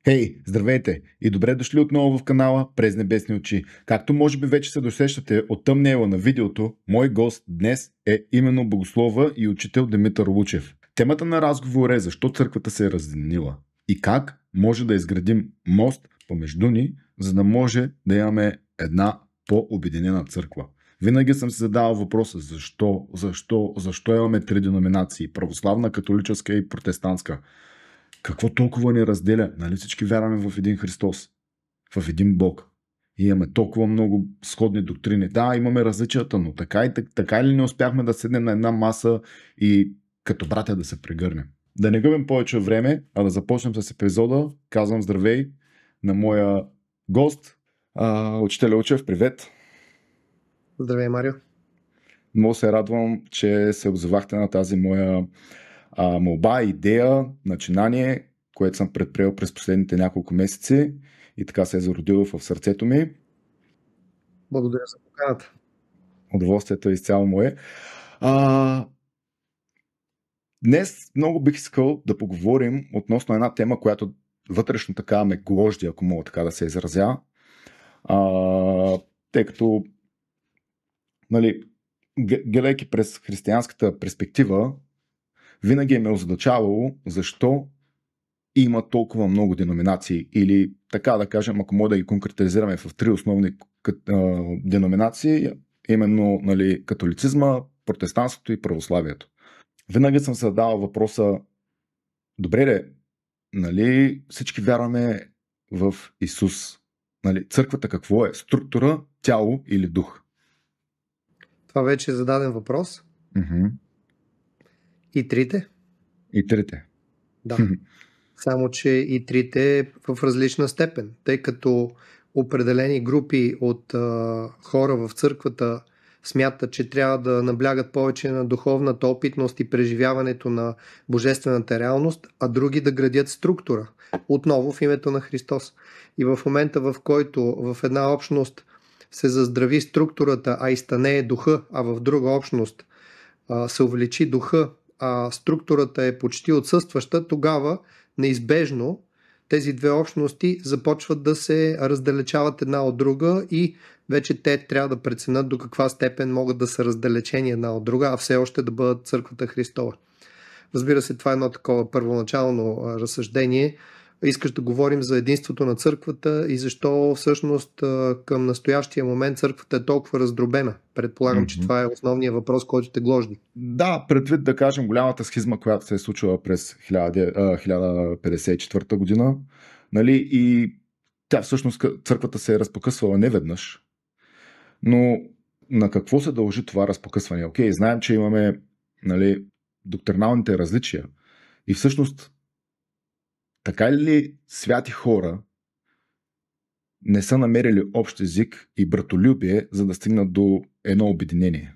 Хей, здравейте и добре дошли отново в канала През небесни очи. Както може би вече се досещате от тъмнейла на видеото, мой гост днес е именно богослова и учител Димитър Лучев. Темата на разговора е защо църквата се е разединила и как може да изградим мост помежду ни, за да може да имаме една по-обединена църква. Винаги съм си задавал въпроса защо имаме три деноминации – православна, католическа и протестантска. Какво толкова ни разделя? Нали всички вярваме в един Христос, в един Бог. И имаме толкова много сходни доктрини. Да, имаме различията, но така или не успяхме да седнем на една маса и като братя да се прегърнем. Да не губим повече време, а да започнем с епизода. Казвам здравей на моя гост, учителя Учев. Привет! Здравей, Марио! Много се радвам, че се отзовахте на тази моя молба, идея, начинание, което съм предприел през последните няколко месеци и така се е зародило в сърцето ми. Благодаря за поканата. Удоволствието е изцяло мое. Днес много бих искал да поговорим относно една тема, която вътрешно така ме гложди, ако мога така да се изразя. Тъй като, нали, гледайки през християнската перспектива, винаги ме озадачавало защо има толкова много деноминации или така да кажем, ако може да ги конкретизираме в три основни деноминации, именно, нали, католицизма, протестантството и православието. Винаги съм се задавал въпроса, добре, нали, всички вярваме в Исус. Нали, църквата какво е? Структура, тяло или дух? Това вече е зададен въпрос. Mm-hmm. И трите? И трите. Да. Само, че и трите в различна степен, тъй като определени групи от хора в църквата смятат, че трябва да наблягат повече на духовната опитност и преживяването на божествената реалност, а други да градят структура, отново в името на Христос. И в момента, в който в една общност се заздрави структурата, а изтънее духа, а в друга общност се увеличи духа, а структурата е почти отсъстваща, тогава неизбежно тези две общности започват да се раздалечават една от друга и вече те трябва да преценят до каква степен могат да са раздалечени една от друга, а все още да бъдат църквата Христова. Разбира се, това е едно такова първоначално разсъждение. Искаш да говорим за единството на църквата и защо всъщност към настоящия момент църквата е толкова раздробена. Предполагам, че това е основният въпрос, който те гложди. Да, предвид да кажем голямата схизма, която се е случила през 1054 година, нали, и тя всъщност църквата се е разпокъсвала неведнъж. Но на какво се дължи това разпокъсване? Окей, знаем, че имаме, нали, доктриналните различия и всъщност така ли святи хора не са намерили общ език и братолюбие, за да стигнат до едно обединение?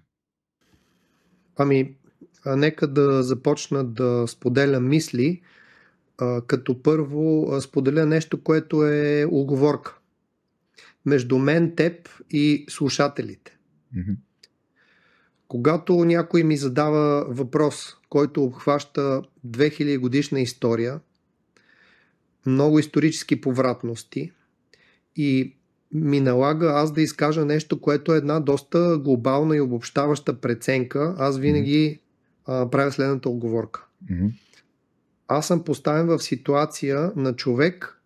Нека да започна да споделя мисли, като първо споделя нещо, което е уговорка между мен, теб и слушателите. Mm-hmm. Когато някой ми задава въпрос, който обхваща 2000 годишна история, много исторически повратности и ми налага аз да изкажа нещо, което е една доста глобална и обобщаваща преценка, аз винаги правя следната оговорка. Mm-hmm. Аз съм поставен в ситуация на човек,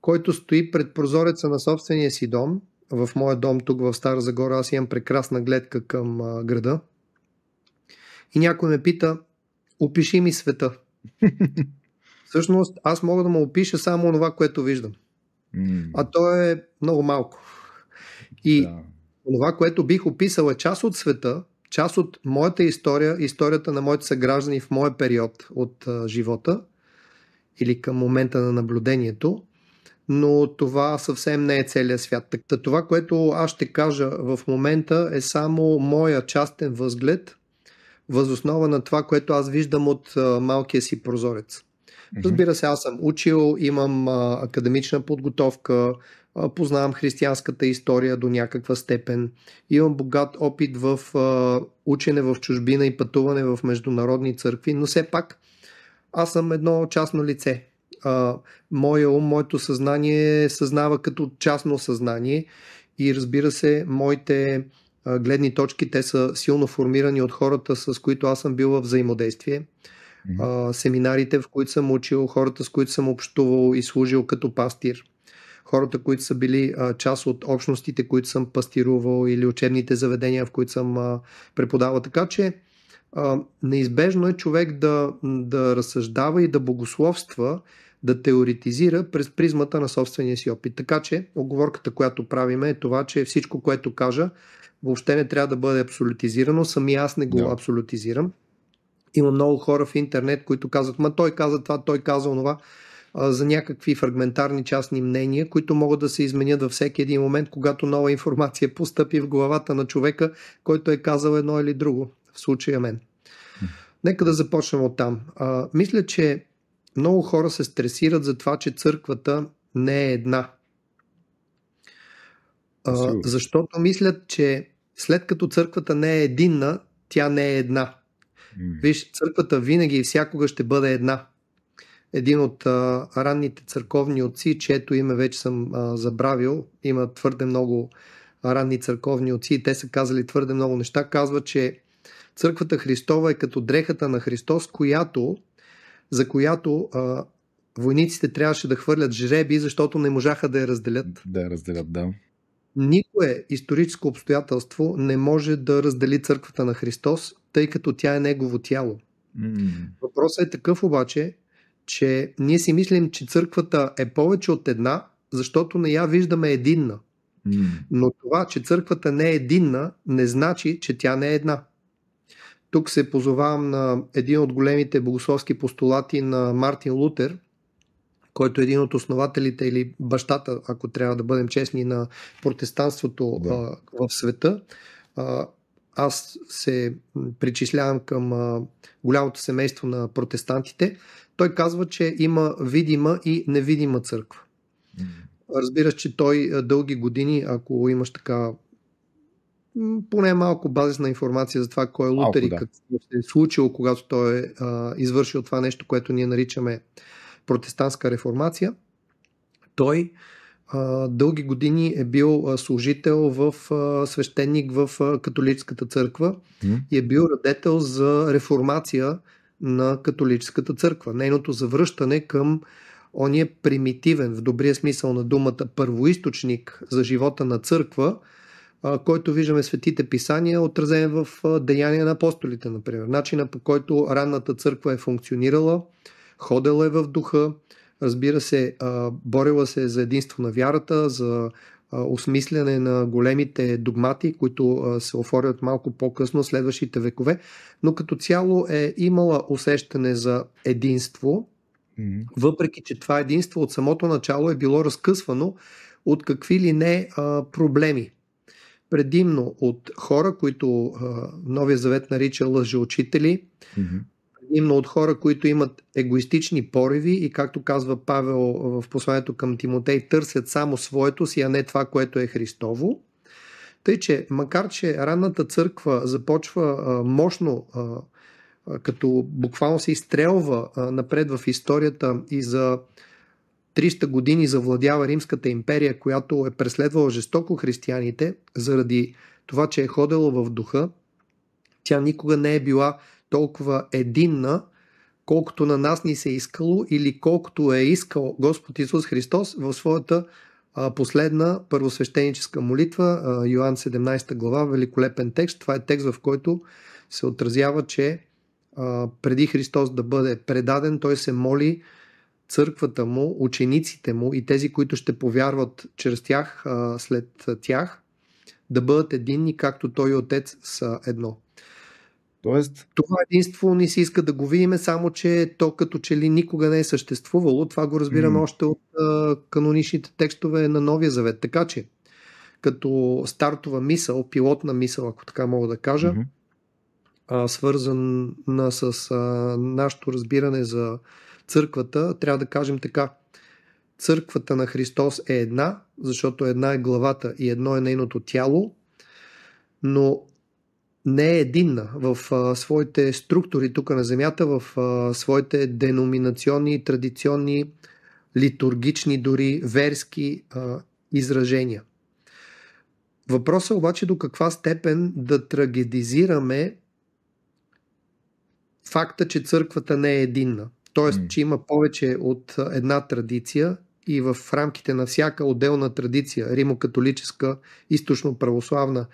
който стои пред прозореца на собствения си дом. В моя дом тук в Стара Загора аз имам прекрасна гледка към града. И някой ме пита, опиши ми света. Всъщност аз мога да му опиша само това, което виждам. А то е много малко. И това, което бих описал е част от света, част от моята история, историята на моите съграждани в моя период от живота или към момента на наблюдението, но това съвсем не е целият свят. Това, което аз ще кажа в момента е само моя частен възглед, възоснова на това, което аз виждам от малкия си прозорец. Разбира се, аз съм учил, имам академична подготовка, познавам християнската история до някаква степен, имам богат опит в учене в чужбина и пътуване в международни църкви, но все пак аз съм едно частно лице моя ум, моето съзнание съзнава като частно съзнание и разбира се, моите гледни точки, те са силно формирани от хората, с които аз съм бил в взаимодействие. Семинарите, в които съм учил, хората, с които съм общувал и служил като пастир, хората, които са били част от общностите, които съм пастирувал, или учебните заведения, в които съм преподавал. Така че неизбежно е човек да разсъждава и да богословства, да теоретизира през призмата на собствения си опит. Така че оговорката, която правиме, е това, че всичко, което кажа, въобще не трябва да бъде абсолютизирано. Сами аз не го абсолютизирам. Има много хора в интернет, които казват, ма той каза това, той каза онова, за някакви фрагментарни частни мнения, които могат да се изменят във всеки един момент, когато нова информация постъпи в главата на човека, който е казал едно или друго. В случая мен. Нека да започнем от там. Мисля, че много хора се стресират за това, че църквата не е една. Защото мислят, че след като църквата не е единна, тя не е една. Виж, църквата винаги и всякога ще бъде една. Един от ранните църковни отци, чието име вече съм забравил, има твърде много ранни църковни отци и те са казали твърде много неща, казва, че църквата Христова е като дрехата на Христос, за която войниците трябваше да хвърлят жреби, защото не можаха да я разделят. Да я разделят, да. Никое историческо обстоятелство не може да раздели църквата на Христос, тъй като тя е негово тяло. Въпросът е такъв обаче, че ние си мислим, че църквата е повече от една, защото не я виждаме единна. Но това, че църквата не е единна, не значи, че тя не е една. Тук се позовавам на един от големите богословски постулати на Мартин Лутер, който е един от основателите или бащата, ако трябва да бъдем честни, на протестантството в света. Аз се причислявам към голямото семейство на протестантите. Той казва, че има видима и невидима църква. Разбираш, че той дълги години, ако имаш така поне малко базисна информация за това кой е Лутер и какво се е случило, когато той е извършил това нещо, което ние наричаме протестантска реформация, той дълги години е бил служител свещеник в католическата църква и е бил радетел за реформация на католическата църква. Нейното завръщане към ония примитивен, в добрия смисъл на думата, първоизточник за живота на църква, който виждаме в светите писания, отразен в Деяния на апостолите, например. Начина, по който ранната църква е функционирала, ходила е в духа, разбира се, борила се за единство на вярата, за осмисляне на големите догмати, които се оформят малко по-късно, следващите векове, но като цяло е имала усещане за единство, въпреки че това единство от самото начало е било разкъсвано от какви ли не проблеми. Предимно от хора, които Новия завет нарича лъжеучители, предимно от хора, които имат егоистични пориви и, както казва Павел в посланието към Тимотей, търсят само своето си, а не това, което е Христово. Тъй, че макар че ранната църква започва мощно, като буквално се изстрелва напред в историята и за 300 години завладява Римската империя, която е преследвала жестоко християните заради това, че е ходила в духа, тя никога не е била толкова единна, колкото на нас ни се е искало или колкото е искал Господ Исус Христос в своята последна първосвещеническа молитва, Йоан 17 глава, великолепен текст. Това е текст, в който се отразява, че преди Христос да бъде предаден, той се моли църквата му, учениците му и тези, които ще повярват чрез тях, след тях, да бъдат единни, както той и Отец са едно. Тоест... Това единство ни се иска да го видим, само че то като че ли никога не е съществувало. Това го разбираме още от каноничните текстове на Новия завет. Така че, като стартова мисъл, пилотна мисъл, ако така мога да кажа, свързана с нашето разбиране за църквата, трябва да кажем така. Църквата на Христос е една, защото една е главата и едно е нейното тяло, но не е единна в своите структури тук на Земята, в своите деноминационни, традиционни, литургични, дори верски изражения. Въпросът обаче до каква степен да трагедизираме факта, че църквата не е единна. Тоест, че има повече от една традиция и в рамките на всяка отделна традиция, римокатолическа, източно-православна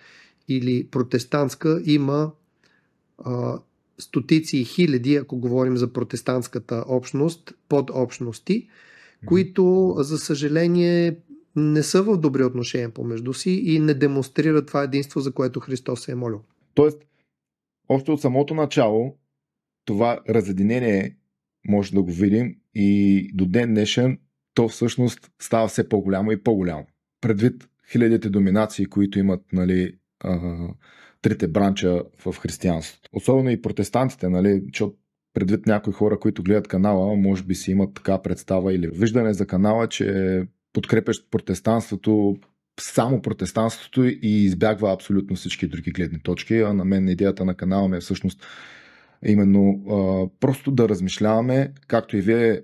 или протестантска, има стотици и хиляди, ако говорим за протестантската общност, подобщности, които, за съжаление, не са в добри отношения помежду си и не демонстрират това единство, за което Христос се е молил. Тоест, още от самото начало, това разединение може да го видим и до ден днешен то всъщност става все по-голямо и по-голямо. Предвид хилядите доминации, които имат, нали, трите бранча в християнството. Особено и протестантите, нали, защото предвид някои хора, които гледат канала, може би си имат така представа или виждане за канала, че подкрепящ протестанството, само протестанството и избягва абсолютно всички други гледни точки. А на мен идеята на канала ми е всъщност именно просто да размишляваме, както и вие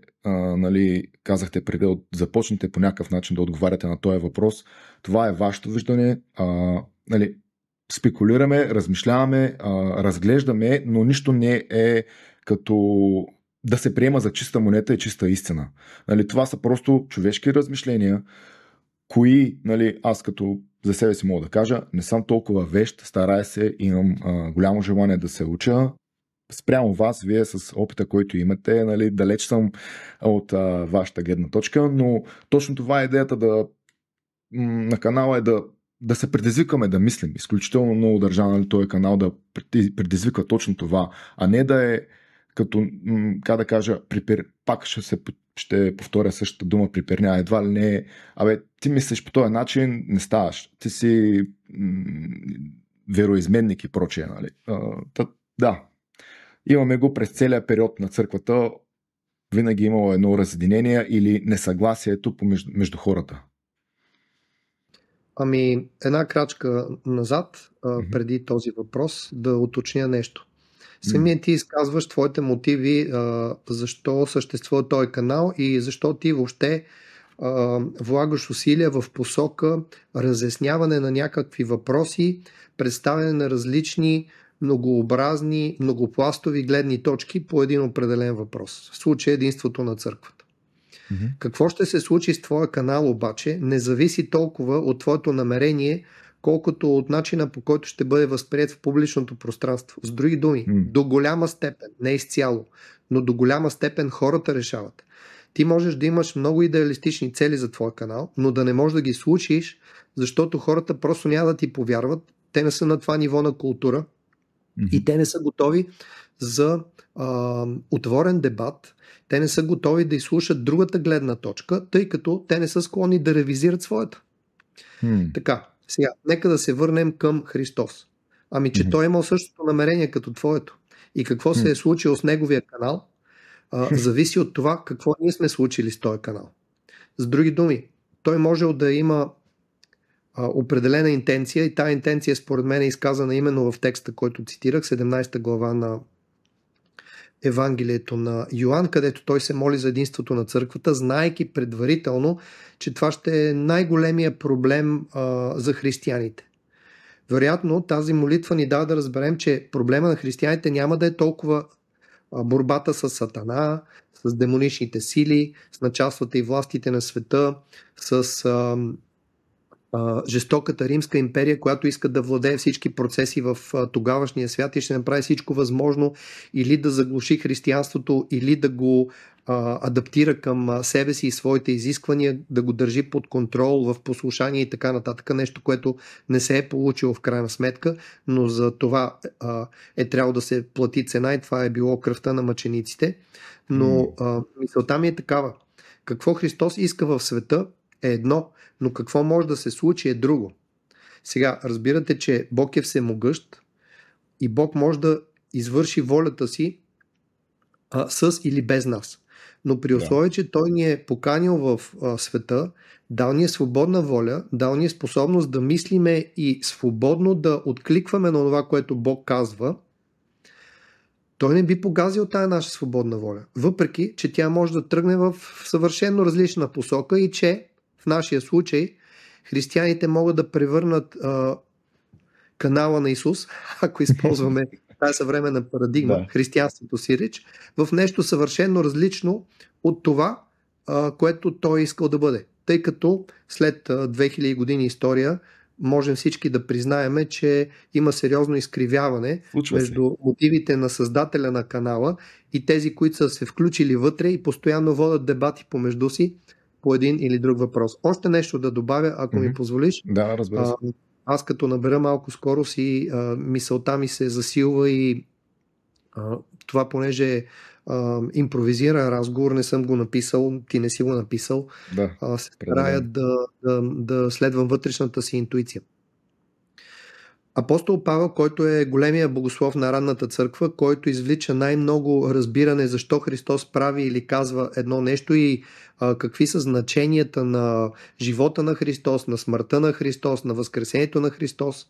нали, казахте преди да започнете по някакъв начин да отговаряте на този въпрос. Това е вашето виждане. Нали, спекулираме, размишляваме, разглеждаме, но нищо не е като да се приема за чиста монета и чиста истина. Нали, това са просто човешки размишления, кои, нали, аз като за себе си мога да кажа, не съм толкова вещ, старая се, имам голямо желание да се уча. Спрямо вас, вие с опита, който имате, нали, далеч съм от вашата гледна точка, но точно това е идеята на канала е да се предизвикаме да мислим. Изключително много държа, нали, този канал да предизвика точно това, а не да е като, как да кажа, пак ще повторя същата дума, приперня, едва ли не е, ти мислиш по този начин, не ставаш. Ти си вероизменник и прочее, нали. Да. Имаме го през целия период на църквата, винаги имало едно разединение или несъгласието между хората. Една крачка назад, преди този въпрос, да уточня нещо. Самият ти изказваш твоите мотиви, защо съществува този канал и защо ти въобще влагаш усилия в посока разясняване на някакви въпроси, представяне на различни многообразни, многопластови гледни точки по един определен въпрос. В случая единството на църквата. Какво ще се случи с твоя канал обаче не зависи толкова от твоето намерение, колкото от начина, по който ще бъде възприет в публичното пространство. С други думи, до голяма степен, не изцяло, но до голяма степен хората решават. Ти можеш да имаш много идеалистични цели за твой канал, но да не можеш да ги случиш, защото хората просто няма да ти повярват. Те не са на това ниво на култура и те не са готови за отворен дебат. Те не са готови да изслушат другата гледна точка, тъй като те не са склонни да ревизират своята. Така, сега, нека да се върнем към Христос. Че той е имал същото намерение като твоето. И какво се е случило с неговия канал, зависи от това какво ние сме случили с този канал. С други думи, той можел да има определена интенция и тази интенция според мен е изказана именно в текста, който цитирах, 17 глава на Евангелието на Йоан, където той се моли за единството на църквата, знаейки предварително, че това ще е най-големия проблем за християните. Вероятно, тази молитва ни дава да разберем, че проблема на християните няма да е толкова борбата с Сатана, с демоничните сили, с началствата и властите на света, с жестоката Римска империя, която иска да владее всички процеси в тогавашния свят и ще направи всичко възможно или да заглуши християнството, или да го адаптира към себе си и своите изисквания, да го държи под контрол в послушание и така нататък. Нещо, което не се е получило в крайна сметка, но за това е трябвало да се плати цена и това е било кръвта на мъчениците. Но мисълта ми е такава. Какво Христос иска в света е едно, но какво може да се случи е друго. Сега, разбирате, че Бог е всемогъщ и Бог може да извърши волята си с или без нас. Но при условие, че той ни е поканил в света, дал ни е свободна воля, дал ни е способност да мислиме и свободно да откликваме на това, което Бог казва, той не би погазил тая наша свободна воля. Въпреки, че тя може да тръгне в съвършено различна посока и че в нашия случай християните могат да превърнат канала на Исус, ако използваме тази съвременна парадигма, християнството си реч, в нещо съвършено различно от това, което той е искал да бъде. Тъй като след 2000 години история можем всички да признаеме, че има сериозно изкривяване между мотивите на създателя на канала и тези, които са се включили вътре и постоянно водят дебати помежду си по един или друг въпрос. Още нещо да добавя, ако ми позволиш. Да, разбира се. Аз като набера малко скорост и мисълта ми се засилва и това, понеже импровизира разговор, не съм го написал, ти не си го написал, се старая да следвам вътрешната си интуиция. Апостол Павел, който е големия богослов на ранната църква, който извлича най-много разбиране защо Христос прави или казва едно нещо и какви са значенията на живота на Христос, на смъртта на Христос, на възкресението на Христос,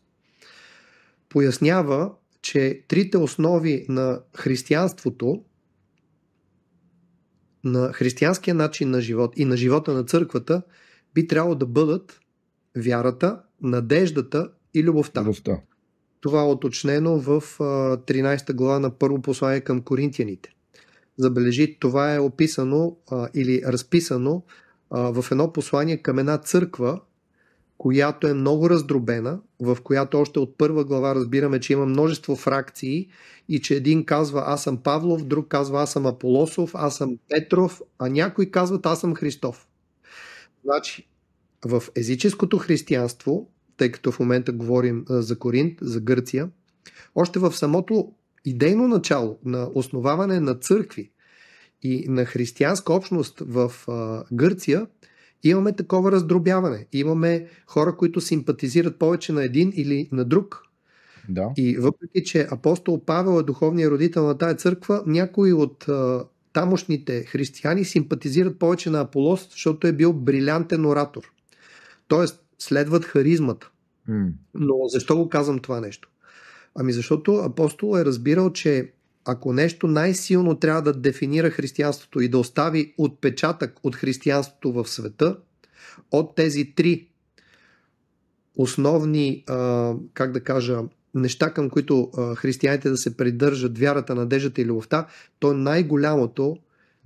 пояснява, че трите основи на християнството, на християнския начин на живот и на живота на църквата би трябвало да бъдат вярата, надеждата и любовта. Това е уточнено в 13 глава на първо послание към Коринтияните. Забележи, това е описано или разписано в едно послание към една църква, която е много раздробена, в която още от първа глава разбираме, че има множество фракции и че един казва аз съм Павлов, друг казва аз съм Аполосов, аз съм Петров, а някой казват аз съм Христов. Значи, в езическото християнство, тъй като в момента говорим за Коринт, за Гърция, още в самото идейно начало на основаване на църкви и на християнска общност в Гърция, имаме такова раздробяване. Имаме хора, които симпатизират повече на един или на друг. Да. И въпреки, че апостол Павел е духовният родител на тая църква, някои от тамошните християни симпатизират повече на Аполос, защото е бил брилянтен оратор. Тоест, следват харизмата. Но защо го казвам това нещо? Ами защото апостол е разбирал, че ако нещо най-силно трябва да дефинира християнството и да остави отпечатък от християнството в света, от тези три основни, как да кажа, неща, към които християните да се придържат, вярата, надеждата и любовта, то най-голямото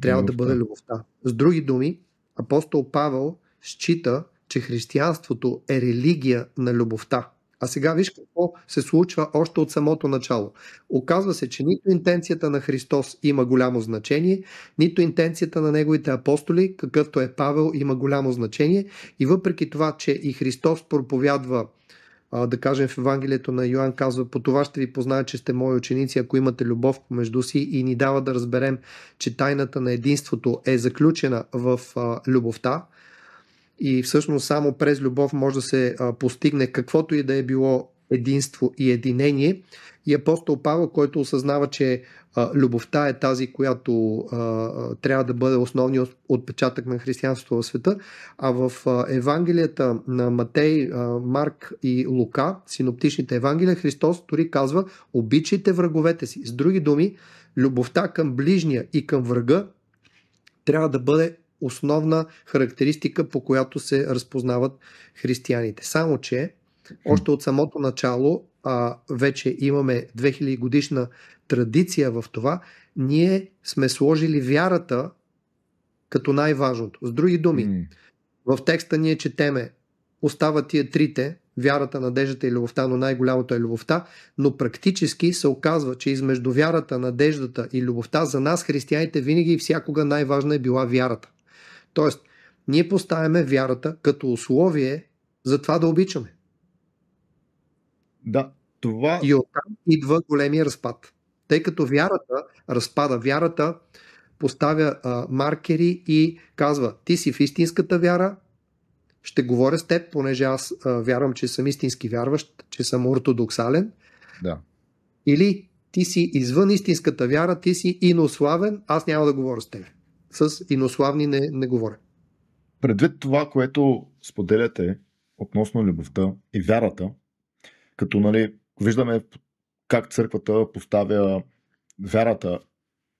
трябва да бъде любовта. С други думи, апостол Павел счита, че християнството е религия на любовта. А сега виж какво се случва още от самото начало. Оказва се, че нито интенцията на Христос има голямо значение, нито интенцията на неговите апостоли, какъвто е Павел, има голямо значение. И въпреки това, че и Христос проповядва, да кажем в Евангелието на Йоан казва, по това ще ви позная, че сте мои ученици, ако имате любов помежду си, и ни дава да разберем, че тайната на единството е заключена в любовта. И всъщност само през любов може да се постигне каквото и да е било единство и единение. И апостол Павел, който осъзнава, че любовта е тази, която трябва да бъде основният отпечатък на християнството в света, а в Евангелията на Матей, Марк и Лука, синоптичните Евангелия, Христос дори казва: обичайте враговете си. С други думи, любовта към ближния и към врага трябва да бъде основна характеристика, по която се разпознават християните. Само че, още от самото начало, вече имаме 2000 годишна традиция в това, ние сме сложили вярата като най-важното. С други думи, в текста ние четеме, остават тия трите, вярата, надеждата и любовта, но най-голямото е любовта, но практически се оказва, че измежду вярата, надеждата и любовта за нас, християните, винаги и всякога най-важна е била вярата. Тоест, ние поставяме вярата като условие за това да обичаме. Да, това... И оттам идва големия разпад. Тъй като вярата разпада, вярата поставя маркери и казва: ти си в истинската вяра, ще говоря с теб, понеже аз вярвам, че съм истински вярващ, че съм ортодоксален. Да. Или ти си извън истинската вяра, ти си инославен, аз няма да говоря с теб. С инославни не говоря. Предвид това, което споделяте относно любовта и вярата, като нали, виждаме как църквата поставя вярата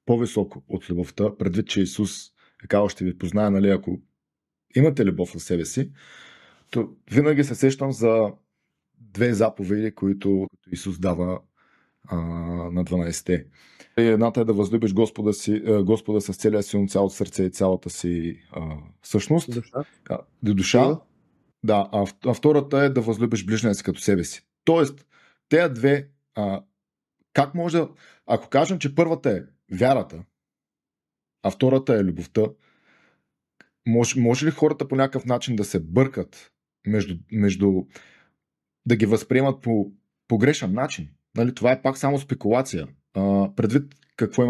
по-високо от любовта, предвид, че Исус е казал, ще ви познае, нали, ако имате любов в себе си, то винаги се сещам за две заповеди, които Исус дава на 12-те. Едната е да възлюбиш Господа с целия си ум, цялото сърце и цялата си същност. Душа. Да, а втората е да възлюбиш ближния си като себе си. Тоест, тези две, как може, ако кажем, че първата е вярата, а втората е любовта, може ли хората по някакъв начин да се бъркат между да ги възприемат по погрешен начин? Нали, това е пак само спекулация. Предвид какво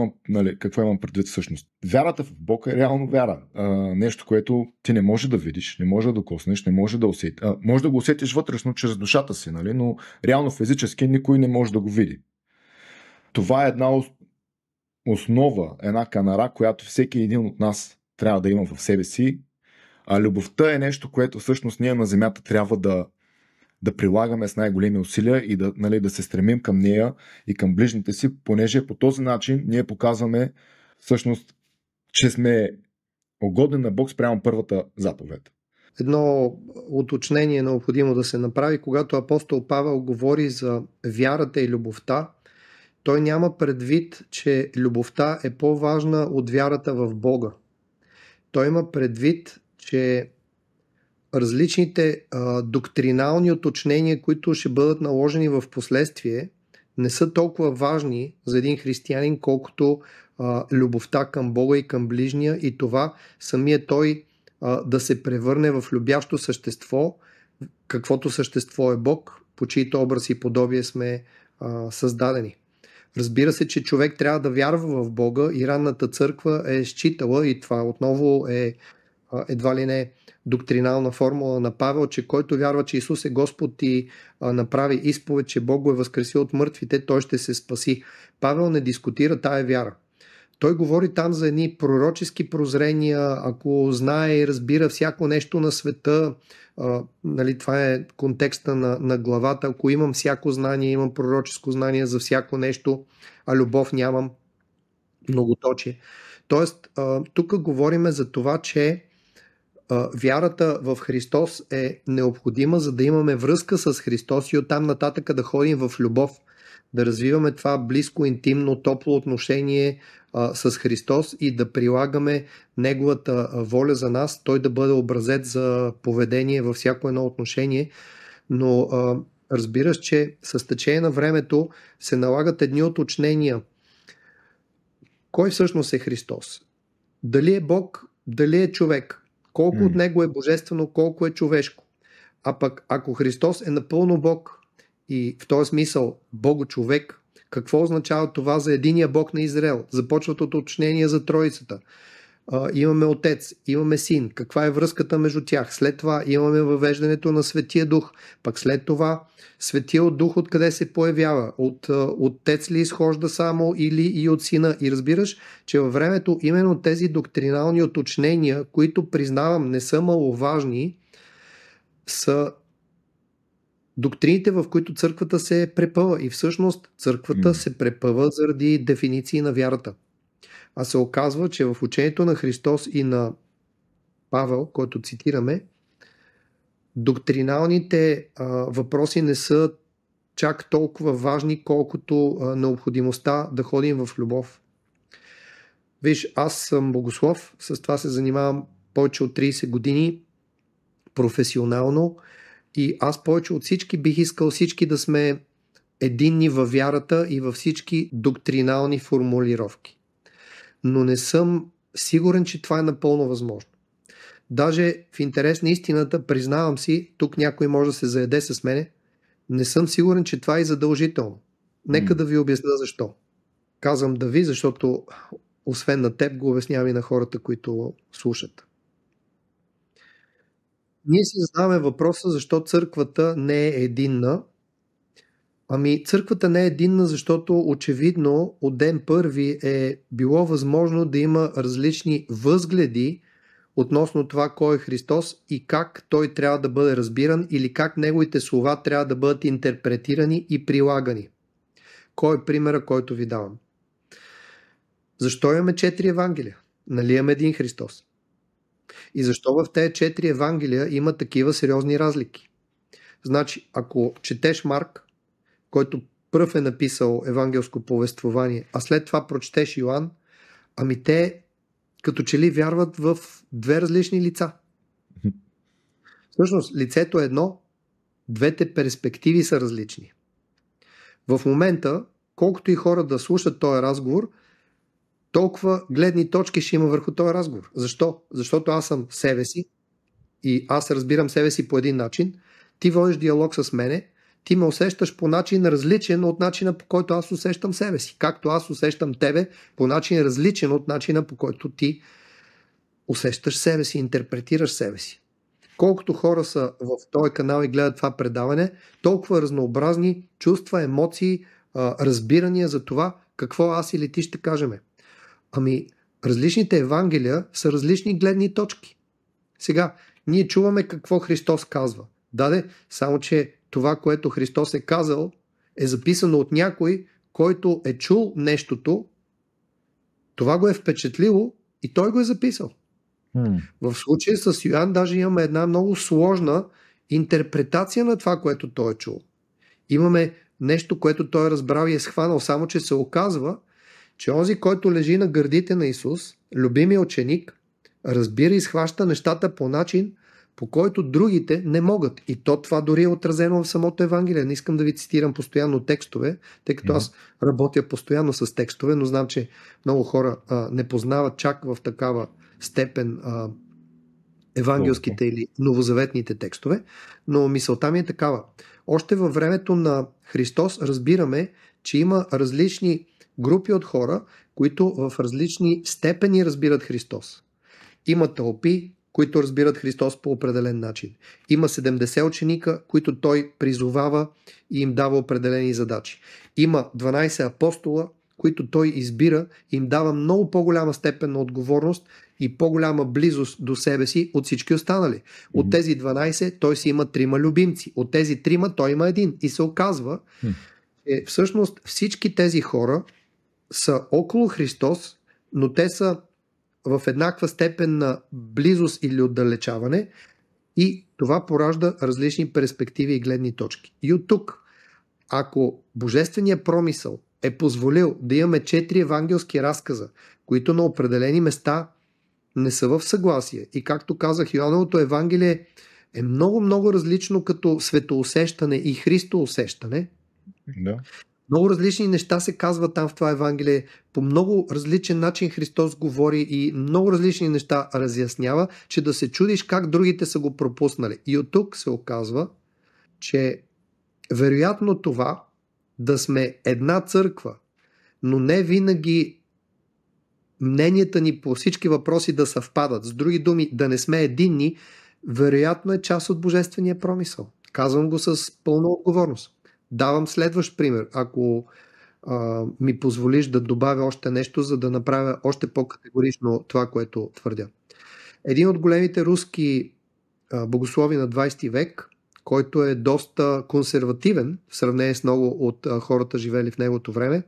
имам предвид всъщност. Вярата в Бог е реално вяра. Нещо, което ти не може да видиш, не може да докоснеш, не може да усетиш. Може да го усетиш вътрешно чрез душата си, нали? Но реално физически никой не може да го види. Това е една основа, една канара, която всеки един от нас трябва да има в себе си. А любовта е нещо, което всъщност ние на земята трябва да прилагаме с най-големи усилия и да се стремим към нея и към ближните си, понеже по този начин ние показваме всъщност, че сме угодни на Бог спрямо първата заповед. Едно уточнение е необходимо да се направи. Когато апостол Павел говори за вярата и любовта, той няма предвид, че любовта е по-важна от вярата в Бога. Той има предвид, че различните доктринални уточнения, които ще бъдат наложени в последствие, не са толкова важни за един християнин, колкото любовта към Бога и към ближния, и това самия той да се превърне в любящо същество, каквото същество е Бог, по чието образ и подобие сме създадени. Разбира се, че човек трябва да вярва в Бога и ранната църква е считала, и това отново е едва ли не доктринална формула на Павел, че който вярва, че Исус е Господ и направи изповед, че Бог го е възкресил от мъртвите, той ще се спаси. Павел не дискутира тая вяра. Той говори там за едни пророчески прозрения, ако знае и разбира всяко нещо на света, нали, това е контекста на главата, ако имам всяко знание, имам пророческо знание за всяко нещо, а любов нямам, многоточие. Тоест, тук говорим за това, че вярата в Христос е необходима, за да имаме връзка с Христос и оттам нататък да ходим в любов, да развиваме това близко, интимно, топло отношение с Христос и да прилагаме Неговата воля за нас, Той да бъде образец за поведение във всяко едно отношение. Но разбираш, че с течение на времето се налагат едни уточнения. Кой всъщност е Христос? Дали е Бог, дали е човек? Колко от Него е божествено, колко е човешко? А пък ако Христос е напълно Бог и в този смисъл Бого-човек, какво означава това за единия Бог на Израел? Започват от уточнения за Троицата. Имаме Отец, имаме Син. Каква е връзката между тях? След това имаме въвеждането на Светия Дух. Пък след това Светия Дух откъде се появява? От Отец ли изхожда само или и от Сина? И разбираш, че във времето именно тези доктринални уточнения, които признавам не са маловажни, са доктрините, в които църквата се препъва. И всъщност църквата се препъва заради дефиниции на вярата. А се оказва, че в учението на Христос и на Павел, който цитираме, доктриналните въпроси не са чак толкова важни, колкото необходимостта да ходим в любов. Виж, аз съм богослов, с това се занимавам повече от 30 години професионално и аз повече от всички бих искал всички да сме единни във вярата и във всички доктринални формулировки. Но не съм сигурен, че това е напълно възможно. Даже в интерес на истината, признавам си, тук някой може да се заеде с мене, не съм сигурен, че това е задължително. Нека да ви обясня защо. Казвам да ви, защото освен на теб го обяснявам и на хората, които слушат. Ние си задаваме въпроса защо църквата не е единна Ами, църквата не е единна, защото очевидно от ден първи е било възможно да има различни възгледи относно това кой е Христос и как той трябва да бъде разбиран или как неговите слова трябва да бъдат интерпретирани и прилагани. Кой е примера, който ви давам? Защо имаме 4 Евангелия? Нали имаме един Христос? И защо в тези 4 Евангелия има такива сериозни разлики? Значи, ако четеш Марк, който пръв е написал евангелско повествование, а след това прочетеш Йоан, ами те като че ли вярват в две различни лица. Всъщност, лицето е едно, двете перспективи са различни. В момента, колкото и хора да слушат този разговор, толкова гледни точки ще има върху този разговор. Защо? Защото аз съм себе си и аз разбирам себе си по един начин, ти водиш диалог с мене, ти ме усещаш по начин различен от начина, по който аз усещам себе си. Както аз усещам тебе по начин различен от начина, по който ти усещаш себе си, интерпретираш себе си. Колкото хора са в този канал и гледат това предаване, толкова разнообразни чувства, емоции, разбирания за това какво аз или ти ще кажем. Ами, различните Евангелия са различни гледни точки. Сега, ние чуваме какво Христос казва. Даде, само че това, което Христос е казал, е записано от някой, който е чул нещото, това го е впечатлило и той го е записал. В случая с Йоан даже имаме една много сложна интерпретация на това, което той е чул. Имаме нещо, което той е разбрал и е схванал, само че се оказва, че онзи, който лежи на гърдите на Исус, любимия ученик, разбира и схваща нещата по начин, по който другите не могат. И това дори е отразено в самото Евангелие. Не искам да ви цитирам постоянно текстове, тъй като аз работя постоянно с текстове, но знам, че много хора не познават чак в такава степен евангелските или новозаветните текстове, но мисълта ми е такава. Още във времето на Христос разбираме, че има различни групи от хора, които в различни степени разбират Христос. Има тълпи, които разбират Христос по определен начин. Има 70 ученика, които той призовава и им дава определени задачи. Има 12 апостола, които той избира и им дава много по-голяма степен на отговорност и по-голяма близост до себе си от всички останали. От тези 12 той си има 3 любимци. От тези 3 той има един. И се оказва, че всъщност всички тези хора са около Христос, но те са в еднаква степен на близост или отдалечаване и това поражда различни перспективи и гледни точки. И от тук, ако божественият промисъл е позволил да имаме 4 евангелски разказа, които на определени места не са в съгласие. И както казах, Йоановото Евангелие е много различно като светоусещане и Христоусещане. Да. Много различни неща се казват там в това Евангелие. По много различен начин Христос говори и много различни неща разяснява, че да се чудиш как другите са го пропуснали. И от тук се оказва, че вероятно това да сме една църква, но не винаги мненията ни по всички въпроси да съвпадат. С други думи, да не сме единни, вероятно е част от божествения промисъл. Казвам го с пълна отговорност. Давам следващ пример, ако ми позволиш да добавя още нещо, за да направя още по-категорично това, което твърдя. Един от големите руски богослови на 20 век, който е доста консервативен в сравнение с много от хората живели в неговото време,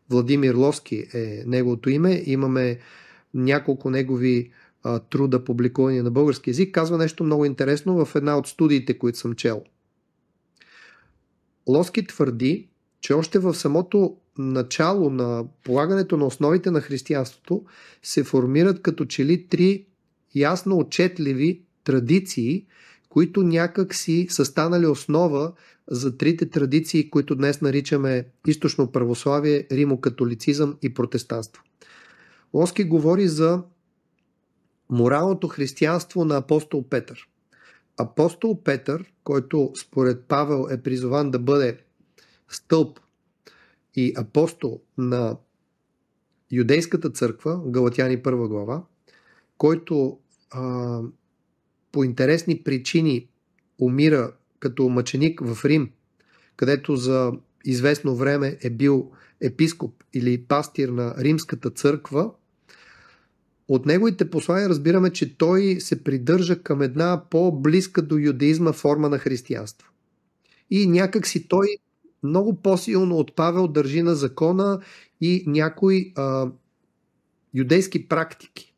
Владимир Ловски е неговото име. Имаме няколко негови труда, публикувани на български език. Казва нещо много интересно в една от студиите, които съм чел. Ловски твърди, че още в самото начало на полагането на основите на християнството се формират като че ли 3 ясно отчетливи традиции, които някак си са станали основа за 3 традиции, които днес наричаме източно православие, римокатолицизъм и протестанство. Ловски говори за моралното християнство на апостол Петър. Апостол Петър, който според Павел е призован да бъде стълб и апостол на юдейската църква, Галатяни 1 глава, който по интересни причини умира като мъченик в Рим, където за известно време е бил епископ или пастир на Римската църква, от неговите послания разбираме, че той се придържа към една по-близка до юдеизма форма на християнство. И някак си той много по-силно от Павел държи на закона и някои юдейски практики.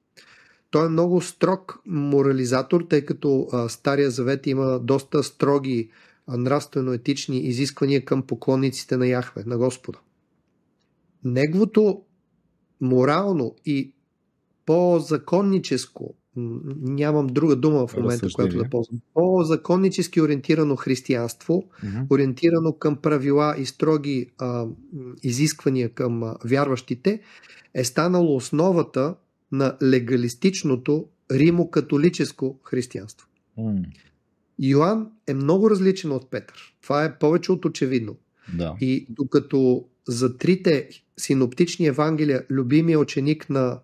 Той е много строг морализатор, тъй като Стария завет има доста строги нравствено-етични изисквания към поклонниците на Яхве, на Господа. Неговото морално и по-законническо, нямам друга дума в момента, която да ползвам, по-законнически ориентирано християнство, ориентирано към правила и строги изисквания към вярващите, е станало основата на легалистичното римо-католическо християнство. Йоан е много различен от Петър. Това е повече от очевидно. Да. И докато за трите синоптични евангелия любимия ученик на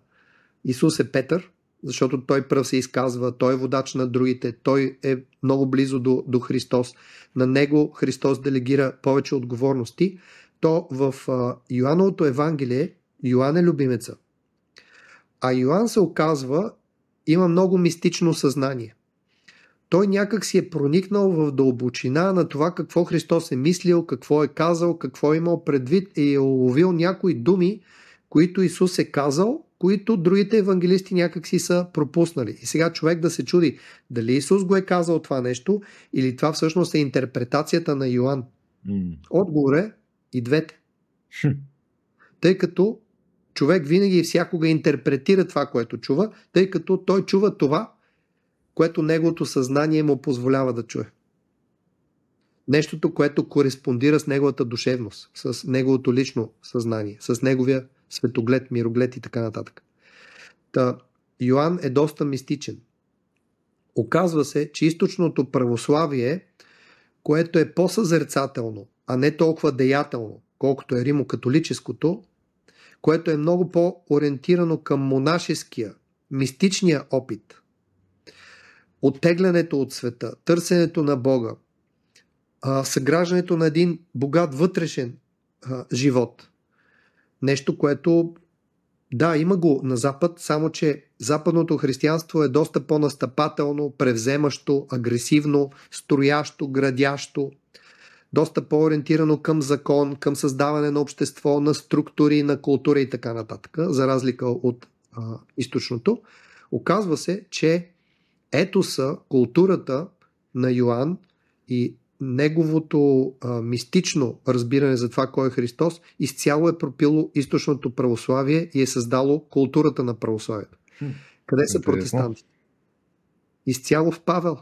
Исус е Петър, защото той пръв се изказва, той е водач на другите, той е много близо до Христос. На него Христос делегира повече отговорности, то в Йоановото Евангелие Йоан е любимеца. А Йоан се оказва, има много мистично съзнание. Той някак си е проникнал в дълбочина на това какво Христос е мислил, какво е казал, какво е имал предвид и е уловил някои думи, които Исус е казал, които другите евангелисти някак си са пропуснали. И сега човек да се чуди дали Исус го е казал това нещо или това всъщност е интерпретацията на Йоан. Отговор е и двете. Тъй като човек винаги и всякога интерпретира това, което чува, тъй като той чува това, което неговото съзнание му позволява да чуе. Нещото, което кореспондира с неговата душевност, с неговото лично съзнание, с неговия светоглед, мироглед и така нататък. Та, Йоан е доста мистичен. Оказва се, че източното православие, което е по-съзерцателно, а не толкова деятелно, колкото е римокатолическото, което е много по-ориентирано към монашеския, мистичния опит, оттеглянето от света, търсенето на Бога, съграждането на един богат вътрешен живот. Нещо, което да, има го на Запад, само че западното християнство е доста по-настъпателно, превземащо, агресивно, строящо, градящо, доста по-ориентирано към закон, към създаване на общество, на структури, на култура и така нататък, за разлика от източното. Оказва се, че етоса, културата на Йоан и неговото мистично разбиране за това кой е Христос изцяло е пропило източното православие и е създало културата на православието. Къде са протестантите? Изцяло в Павел.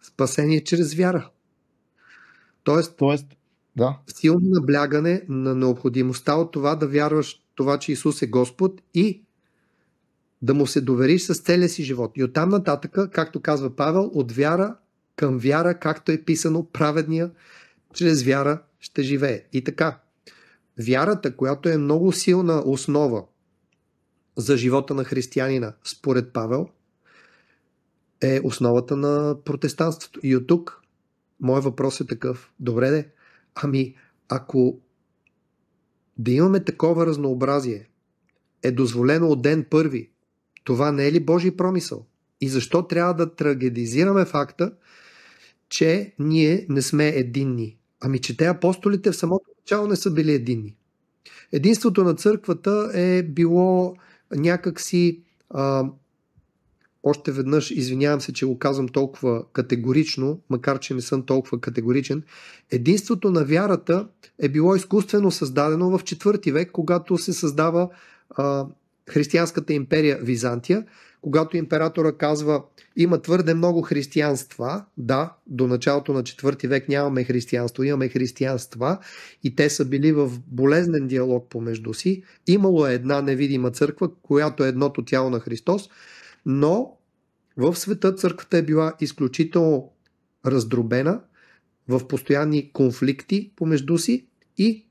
Спасение чрез вяра. Тоест да. Силно наблягане на необходимостта от това да вярваш това, че Исус е Господ и да му се довериш с целия си живот. И оттам нататък, както казва Павел, от вяра към вяра, както е писано, праведния чрез вяра ще живее. И така, вярата, която е много силна основа за живота на християнина, според Павел, е основата на протестантството. И от тук моят въпрос е такъв. Добре де, ами ако да имаме такова разнообразие, е дозволено от ден първи, това не е ли Божий промисъл? И защо трябва да трагедизираме факта, че ние не сме единни? Ами че те апостолите в самото начало не са били единни. Единството на църквата е било някакси, още веднъж извинявам се, че го казвам толкова категорично, макар че не съм толкова категоричен, единството на вярата е било изкуствено създадено в 4 век, когато се създава християнската империя Византия, когато императора казва, има твърде много християнства, да, до началото на 4 век нямаме християнство, имаме християнства и те са били в болезнен диалог помежду си, имало е една невидима църква, която е едното тяло на Христос, но в света църквата е била изключително раздробена, в постоянни конфликти помежду си и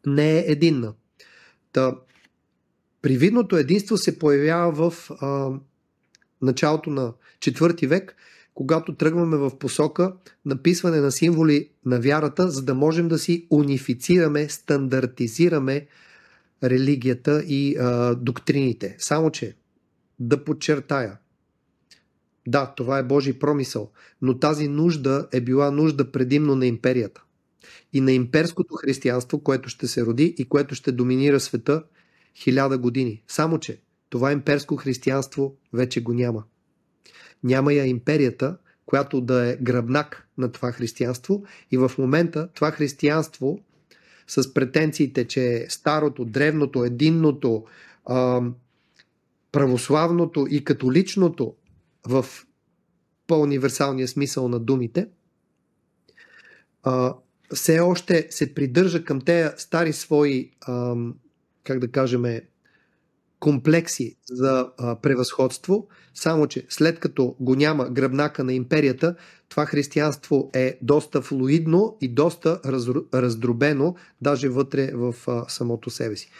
не е единна. Привидното единство се появява в началото на 4 век, когато тръгваме в посока написване на символи на вярата, за да можем да си унифицираме, стандартизираме религията и доктрините. Само че да подчертая, да, това е Божий промисъл, но тази нужда е била нужда предимно на империята и на имперското християнство, което ще се роди и което ще доминира света 1000 години. Само че това имперско християнство вече го няма. Няма я империята, която да е гръбнак на това християнство, и в момента това християнство с претенциите, че е старото, древното, единното, православното и католичното в по-универсалния смисъл на думите, все още се придържа към тези стари свои, как да кажем, комплекси за превъзходство, само че след като го няма гръбнака на империята, това християнство е доста флуидно и доста раздробено, даже вътре в самото себе си.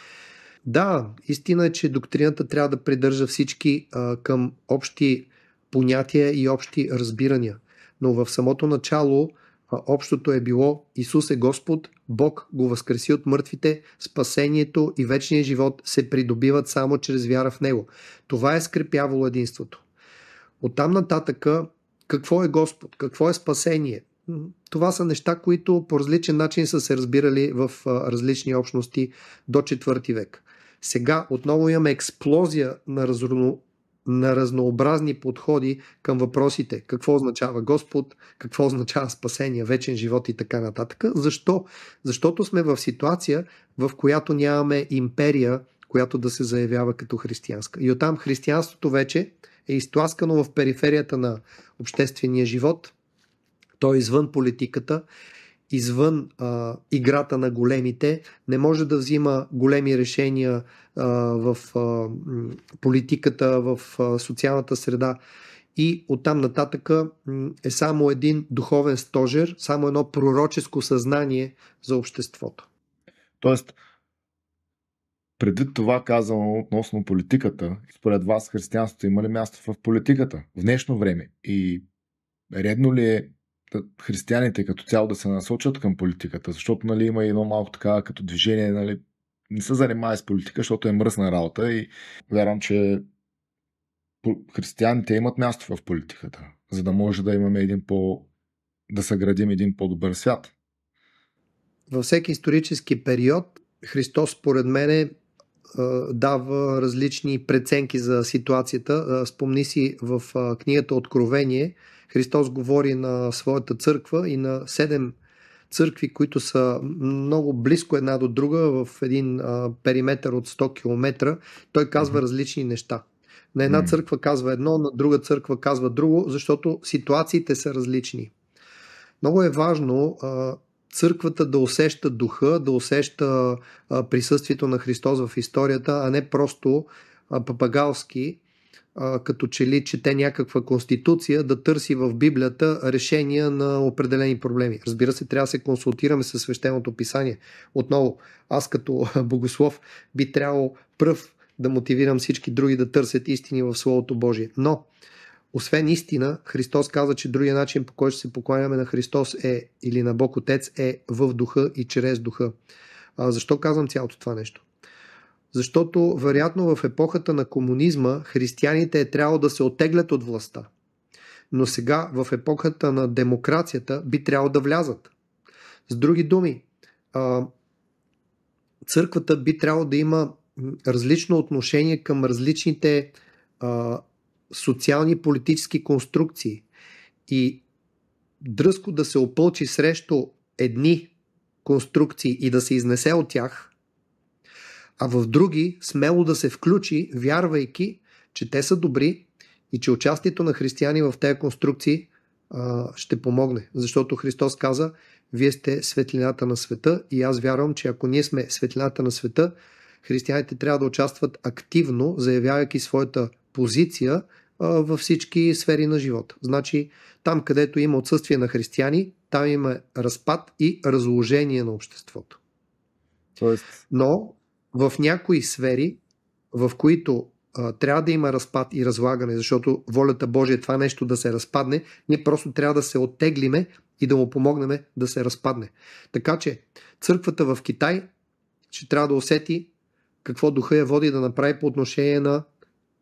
Да, истина е, че доктрината трябва да придържа всички към общи понятия и общи разбирания, но в самото начало общото е било: Исус е Господ, Бог го възкреси от мъртвите, спасението и вечният живот се придобиват само чрез вяра в Него. Това е скрепявало единството. Оттам нататъка, какво е Господ, какво е спасение? Това са неща, които по различен начин са се разбирали в различни общности до 4 век. Сега отново имаме експлозия на разнообразни подходи към въпросите: какво означава Господ, какво означава спасение, вечен живот и така нататък. Защо? Защото сме в ситуация, в която нямаме империя, която да се заявява като християнска. И оттам християнството вече е изтласкано в периферията на обществения живот. То е извън политиката, извън играта на големите, не може да взима големи решения в политиката, в социалната среда, и оттам нататък е само един духовен стожер, само едно пророческо съзнание за обществото. Тоест, предвид това казано относно политиката, според вас християнството има ли място в политиката в днешно време? И редно ли е християните като цяло да се насочат към политиката? Защото, нали, има едно малко така като движение, нали, не се занимава с политика, защото е мръсна работа, и вярвам, че християните имат място в политиката, за да може да имаме да съградим един по-добър свят. Във всеки исторически период Христос, според мен, дава различни преценки за ситуацията. Спомни си в книгата Откровение, Христос говори на своята църква и на 7 църкви, които са много близко една до друга, в един периметър от 100 км. Той казва различни неща. На една църква казва едно, на друга църква казва друго, защото ситуациите са различни. Много е важно църквата да усеща духа, да усеща присъствието на Христос в историята, а не просто папагалски, като че ли чете някаква конституция, да търси в Библията решения на определени проблеми. Разбира се, трябва да се консултираме със свещеното писание. Отново, аз като богослов би трябвало пръв да мотивирам всички други да търсят истини в Словото Божие. Но, освен истина, Христос каза, че другия начин, по който ще се покланяме на Христос или на Бог Отец, е в духа и чрез духа. Защо казвам цялото това нещо? Защото, вероятно, в епохата на комунизма християните е трябвало да се оттеглят от властта. Но сега, в епохата на демокрацията, би трябвало да влязат. С други думи, църквата би трябвало да има различно отношение към различните социални и политически конструкции и дръзко да се опълчи срещу едни конструкции и да се изнесе от тях, а в други смело да се включи, вярвайки, че те са добри и че участието на християни в тези конструкции ще помогне. Защото Христос каза: вие сте светлината на света, и аз вярвам, че ако ние сме светлината на света, християните трябва да участват активно, заявявайки своята позиция във всички сфери на живота. Значи, там където има отсъствие на християни, там има разпад и разложение на обществото. Но в някои сфери, в които трябва да има разпад и разлагане, защото волята Божия е това нещо да се разпадне, ние просто трябва да се оттеглиме и да му помогнем да се разпадне. Така че църквата в Китай ще трябва да усети какво духа я води да направи по отношение на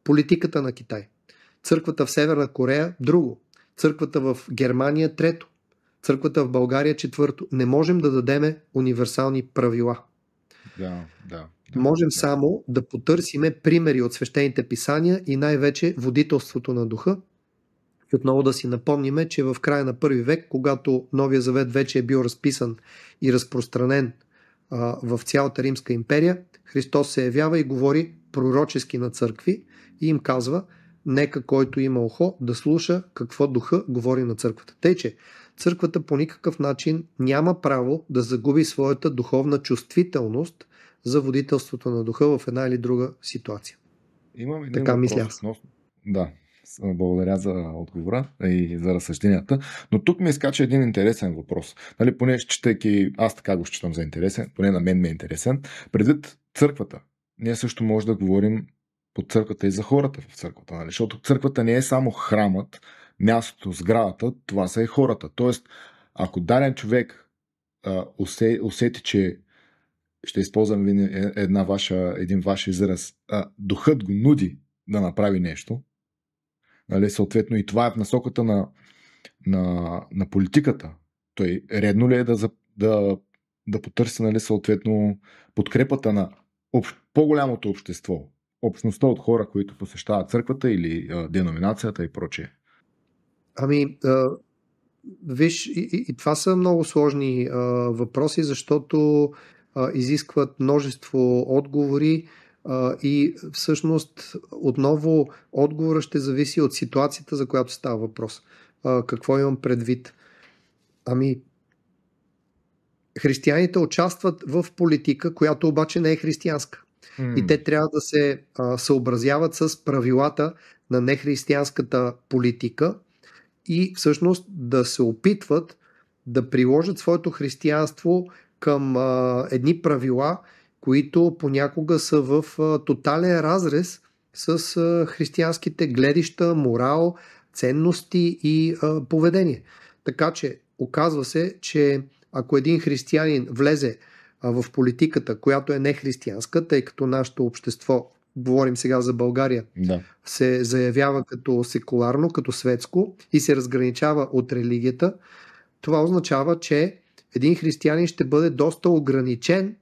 политиката на Китай. Църквата в Северна Корея – друго. Църквата в Германия – трето. Църквата в България – четвърто. Не можем да дадеме универсални правила. Да. Можем само да потърсиме примери от свещените писания и най-вече водителството на духа. И отново да си напомниме, че в края на първи век, когато Новия завет вече е бил разписан и разпространен в цялата Римска империя, Христос се явява и говори пророчески на църкви и им казва: нека който има ухо да слуша какво духа говори на църквата. Тъй, че църквата по никакъв начин няма право да загуби своята духовна чувствителност за водителството на духа в една или друга ситуация. Имам един така въпрос мисля аз. Да, благодаря за отговора и за разсъжденията. Но тук ми изкача един интересен въпрос. Нали, поне четейки, аз така го считам за интересен, поне на мен ми е интересен. Предвид църквата, ние също може да говорим по църквата и за хората в църквата. Нали? Защото църквата не е само храмът, мястото, сградата, това са и хората. Тоест, ако даден човек усети, че ще използвам един ваш израз, духът го нуди да направи нещо, нали, съответно и това е в насоката на политиката. Той редно ли е да потърси, нали, съответно подкрепата на по-голямото общество, общността от хора, които посещават църквата или деноминацията и прочее? Виж, и това са много сложни въпроси, защото изискват множество отговори и всъщност отново отговора ще зависи от ситуацията, за която става въпрос. Какво имам предвид? Християните участват в политика, която обаче не е християнска. И те трябва да се съобразяват с правилата на нехристиянската политика и всъщност да се опитват да приложат своето християнство към едни правила, които понякога са в тотален разрез с християнските гледища, морал, ценности и поведение. Така че оказва се, че ако един християнин влезе в политиката, която е нехристиянска, тъй като нашето общество, говорим сега за България, се заявява като секуларно, като светско и се разграничава от религията, това означава, че един християнин ще бъде доста ограничен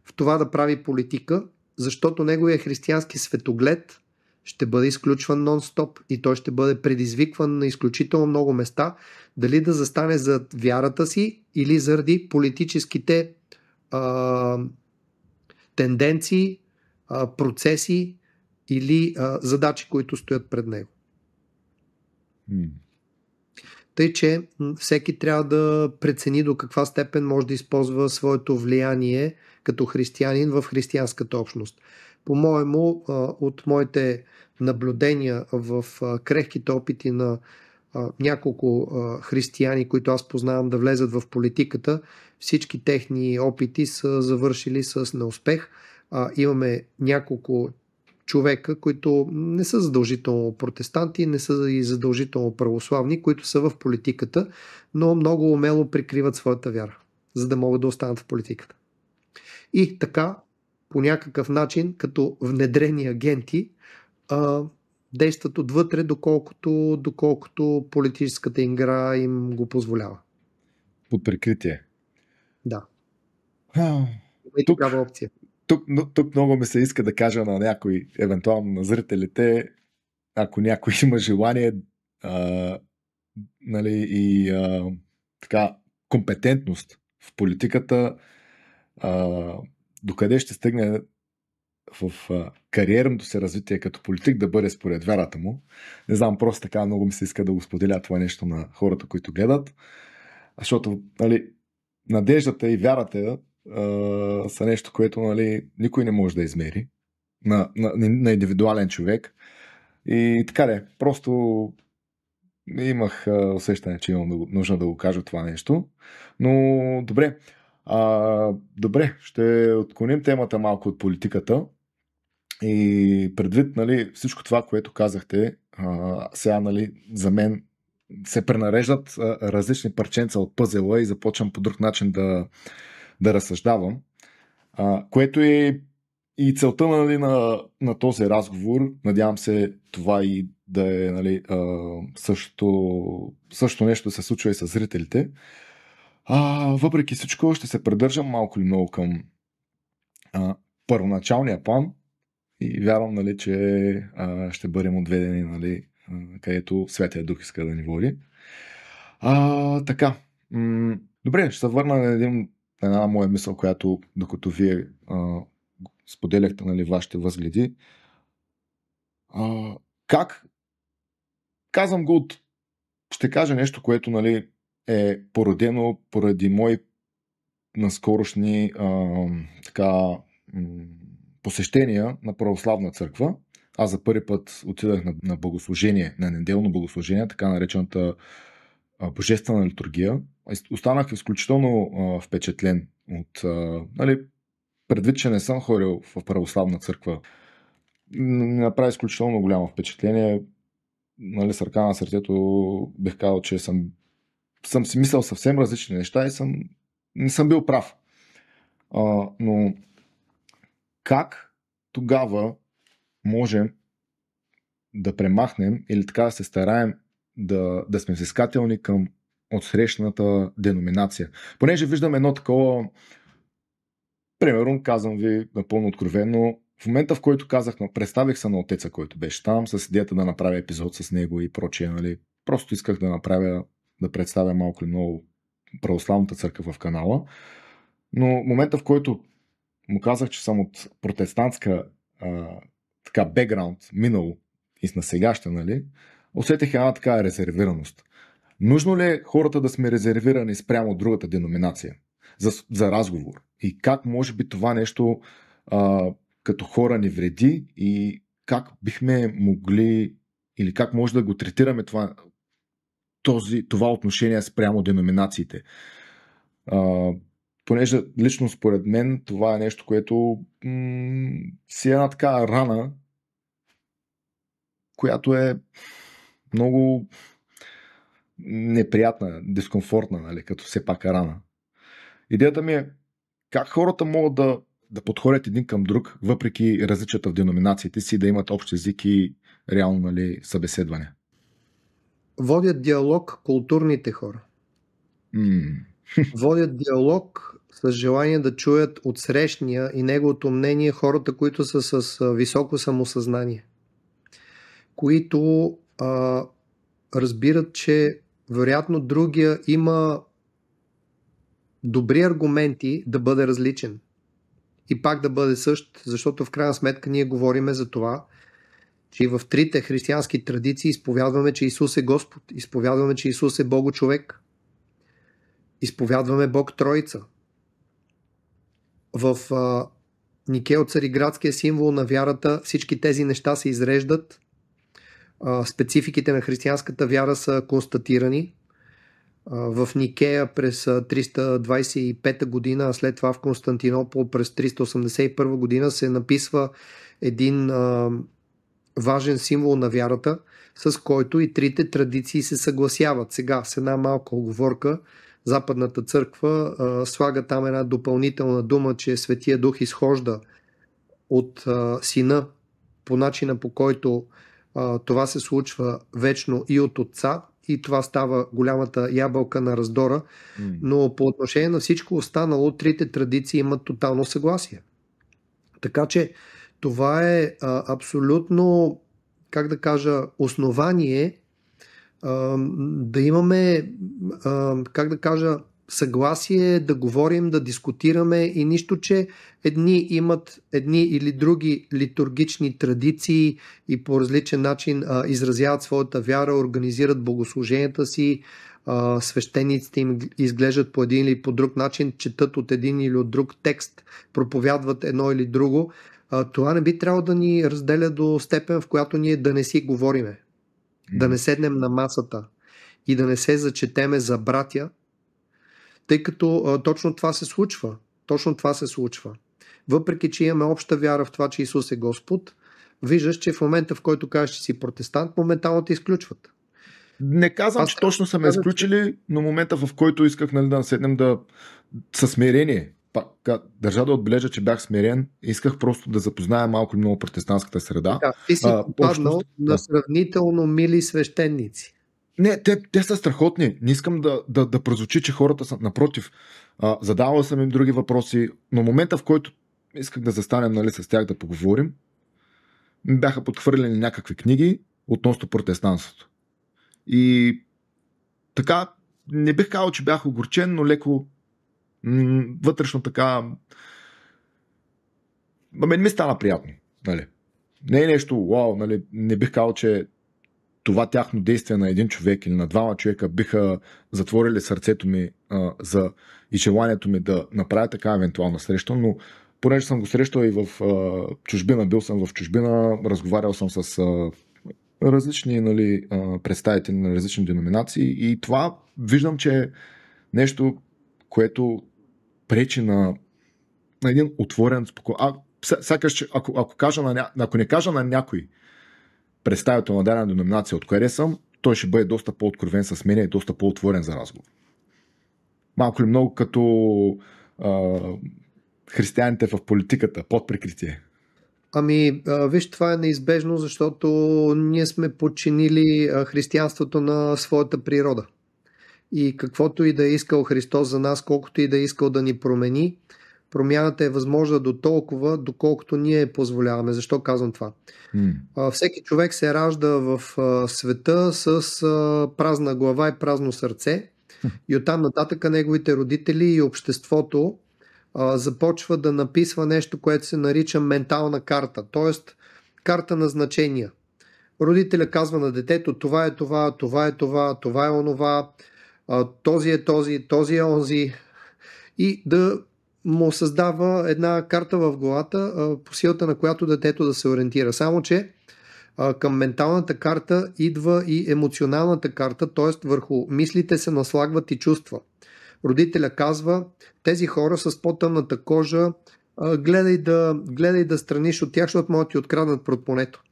в това да прави политика, защото неговия християнски светоглед ще бъде изключван нон-стоп и той ще бъде предизвикван на изключително много места, дали да застане за вярата си или заради политическите тенденции, процеси или задачи, които стоят пред него. Тъй, че всеки трябва да прецени до каква степен може да използва своето влияние като християнин в християнската общност. По-моему, от моите наблюдения в крехките опити на няколко християни, които аз познавам да влезат в политиката, всички техни опити са завършили с неуспех. Имаме няколко човека, които не са задължително протестанти, не са и задължително православни, които са в политиката, но много умело прикриват своята вяра, за да могат да останат в политиката. И така, по някакъв начин, като внедрени агенти, действат отвътре, доколкото политическата игра им го позволява. Под прикритие. Да. И такава опция. Тук много ми се иска да кажа на някой, евентуално на зрителите, ако някой има желание нали, и така компетентност в политиката, докъде ще стигне в кариерното се развитие като политик да бъде според вярата му. Не знам, просто така много ми се иска да го споделя това нещо на хората, които гледат, защото, нали, надеждата и вярата са нещо, което, нали, никой не може да измери на индивидуален човек. И така де, просто имах усещане, че имам нужда да го кажа това нещо. Но добре, ще отклоним темата малко от политиката И предвид, нали, всичко това, което казахте, сега, нали, за мен се пренареждат различни парченца от пъзела и започвам по друг начин да разсъждавам. Което е и целта, нали, на този разговор. Надявам се това и да е, нали, също нещо да се случва и с зрителите. Въпреки всичко ще се придържам малко или много към първоначалния план и вярвам, нали, че ще бъдем отведени, нали, където Святия Дух иска да ни води. Така. Добре, ще се върна на една моя мисъл, която докато вие споделяхте, нали, вашите възгледи. Как? Казвам го ще кажа нещо, което, нали, е породено поради мои наскорошни посещения на православна църква. Аз за първи път отидах на богослужение, на неделно богослужение, така наречената божествена литургия. Останах изключително впечатлен от, нали, предвид, че не съм ходил в православна църква. Направи изключително голямо впечатление. Нали, с ръка на сърцето бих казал, че съм си мислял съвсем различни неща и не съм бил прав. Но как тогава можем да премахнем или така да се стараем да сме взискателни към отсрещната деноминация? Понеже виждам едно такова, примерно, казвам ви напълно откровено, в момента, в който представих се на отеца, който беше там, с идеята да направя епизод с него и прочее, нали, просто исках да представя малко или много православната църква в канала, но момента, в който му казах, че съм от протестантска така бекграунд, минало и на сегаща, нали, усетих една така резервираност. Нужно ли е хората да сме резервирани спрямо от другата деноминация за разговор? И как може би това нещо като хора ни вреди и как бихме могли или как може да го третираме това отношение спрямо деноминациите? Понеже лично според мен това е нещо, което си е една така рана, която е много неприятна, дискомфортна, нали, като все пак е рана. Идеята ми е как хората могат да подходят един към друг, въпреки различията в деноминациите си, да имат общ език и реално, нали, събеседване. Водят диалог културните хора. Водят диалог с желание да чуят от срещния и неговото мнение хората, които са с високо самосъзнание, които разбират, че вероятно другия има добри аргументи да бъде различен и пак да бъде същ, защото в крайна сметка ние говориме за това, че и в трите християнски традиции изповядваме, че Исус е Господ, изповядваме, че Исус е Богочовек, изповядваме Бог Троица. В Никео-Цариградския символ на вярата всички тези неща се изреждат. Спецификите на християнската вяра са констатирани. В Никея през 325 година, а след това в Константинопол през 381 година се написва един важен символ на вярата, с който и трите традиции се съгласяват. Сега с една малка оговорка, Западната църква слага там една допълнителна дума, че Светия Дух изхожда от Сина по начина, по който това се случва вечно и от Отца, и това става голямата ябълка на раздора, но по отношение на всичко останало, трите традиции имат тотално съгласие. Така че това е абсолютно, как да кажа, основание да имаме, как да кажа, съгласие, да говорим, да дискутираме и нищо, че едни имат едни или други литургични традиции и по различен начин изразяват своята вяра, организират богослуженията си, свещениците им изглеждат по един или по друг начин, четат от един или от друг текст, проповядват едно или друго. Това не би трябвало да ни разделя до степен, в която ние да не си говориме. Да не седнем на масата и да не се зачетеме за братя, тъй като точно това се случва. Точно това се случва. въпреки че имаме обща вяра в това, че Исус е Господ, виждаш, че в момента, в който кажеш, че си протестант, моментално те изключват. Не казвам, че точно са ме изключили, но момента, в който исках, нали, да седнем със смирение, държа да отбележа, че бях смирен, исках просто да запозная малко или много протестантската среда. Да, ти си попаднал на сравнително мили свещеници. Не, те са страхотни. Не искам да прозвучи, че хората са напротив. Задавал съм им други въпроси, но момента, в който исках да застанем, нали, с тях да поговорим, ми бяха подхвърлени някакви книги относно протестантството. И така, не бих казал, че бях огорчен, но леко вътрешно така мен ми стана приятно. Нали. Не е нещо вау, нали, не бих казал, че това тяхно действие на един човек или на двама човека биха затворили сърцето ми и желанието ми да направя така евентуална среща, но понеже съм го срещал и в чужбина, бил съм в чужбина, разговарял съм с различни, нали, представители на различни деноминации и това виждам, че е нещо, което пречи на един отворен, спокоен. Сякаш, ако не кажа на някой представител на дадена деноминация от къде съм, той ще бъде доста по-откровен с мен и доста по-отворен за разговор. Малко ли много като християните в политиката, под прикритие. Виж, това е неизбежно, защото ние сме подчинили християнството на своята природа. И каквото и да е искал Христос за нас, колкото и да е искал да ни промени, промяната е възможна до толкова, доколкото ние позволяваме. Защо казвам това? Всеки човек се ражда в света с празна глава и празно сърце и оттам нататък неговите родители и обществото започва да написва нещо, което се нарича ментална карта, т.е. карта на значения. Родителя казва на детето: това е това, това е това, това е онова, този е този е онзи, и да му създава една карта в главата, по силата на която детето да се ориентира. Само че към менталната карта идва и емоционалната карта, т.е. върху мислите се наслагват и чувства. Родителя казва: тези хора с по-тъмната кожа, гледай да страниш от тях, защото могат ти откраднат портмонето.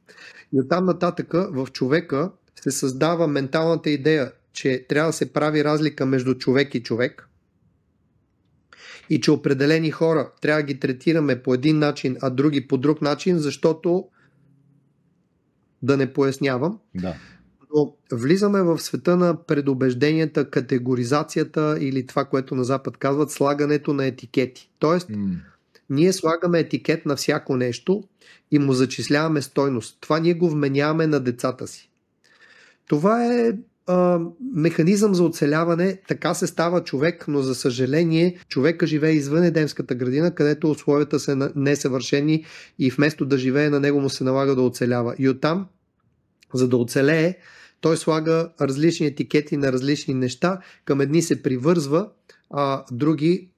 И оттам нататък в човека се създава менталната идея, че трябва да се прави разлика между човек и човек и че определени хора трябва да ги третираме по един начин, а други по друг начин, защото, да не пояснявам, но влизаме в света на предубежденията, категоризацията или това, което на Запад казват слагането на етикети. Тоест, ние слагаме етикет на всяко нещо и му зачисляваме стойност. Това ние го вменяваме на децата си. Това е механизъм за оцеляване, така се става човек, но за съжаление човека живее извън Едемската градина, където условията са несъвършени и вместо да живее на него му се налага да оцелява. И оттам, за да оцелее, той слага различни етикети на различни неща, към едни се привързва, а други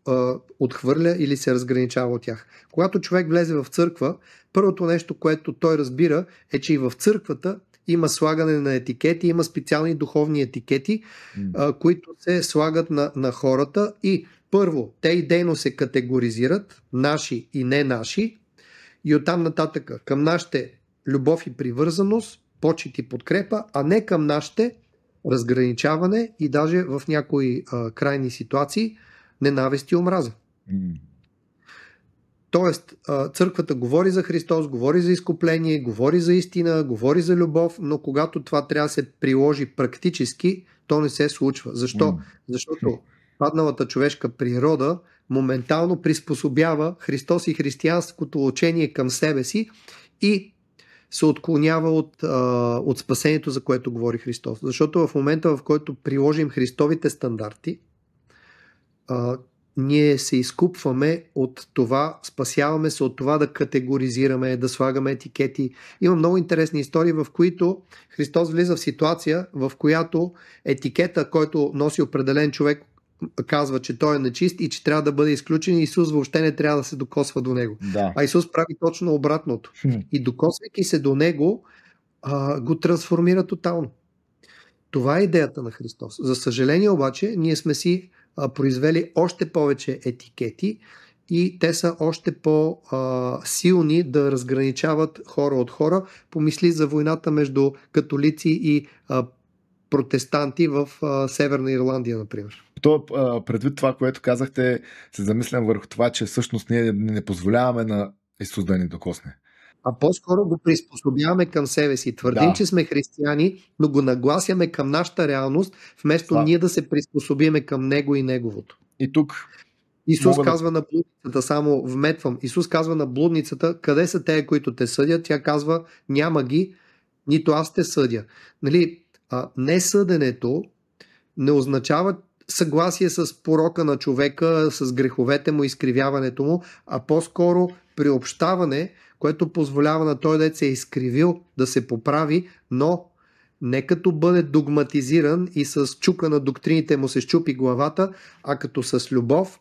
отхвърля или се разграничава от тях. Когато човек влезе в църква, първото нещо, което той разбира, е, че и в църквата има слагане на етикети, има специални духовни етикети, които се слагат на хората и първо, те идейно се категоризират, наши и не наши, и оттам нататък към нашите любов и привързаност, почет и подкрепа, а не към нашите разграничаване и даже в някои крайни ситуации ненавист и омраза. Тоест, църквата говори за Христос, говори за изкупление, говори за истина, говори за любов, но когато това трябва да се приложи практически, то не се случва. Защо? Защото падналата човешка природа моментално приспособява Христос и християнското учение към себе си и се отклонява от спасението, за което говори Христос. Защото в момента, в който приложим Христовите стандарти, ние се изкупваме от това, спасяваме се от това да категоризираме, да слагаме етикети. Има много интересни истории, в които Христос влиза в ситуация, в която етикета, който носи определен човек, казва, че той е нечист и че трябва да бъде изключен и Исус въобще не трябва да се докосва до него. Да. А Исус прави точно обратното. И докосвайки се до него, го трансформира тотално. Това е идеята на Христос. За съжаление обаче, ние сме си произвели още повече етикети и те са още по-силни да разграничават хора от хора. Помисли за войната между католици и протестанти в Северна Ирландия, например. Предвид това, което казахте, се замислям върху това, че всъщност ние не позволяваме на Исус да ни докосне. А по-скоро го приспособяваме към себе си. Твърдим, че сме християни, но го нагласяме към нашата реалност, вместо ние да се приспособиме към Него и Неговото. И тук Исус казва на блудницата, само вметвам, Исус казва на блудницата, къде са те, които те съдят? Тя казва, няма ги, нито аз те съдя. Нали, несъденето не означава съгласие с порока на човека, с греховете му, изкривяването му, а по-скоро приобщаване, което позволява на той, дет се е изкривил, да се поправи, но не като бъде догматизиран и с чука на доктрините му се щупи главата, а като с любов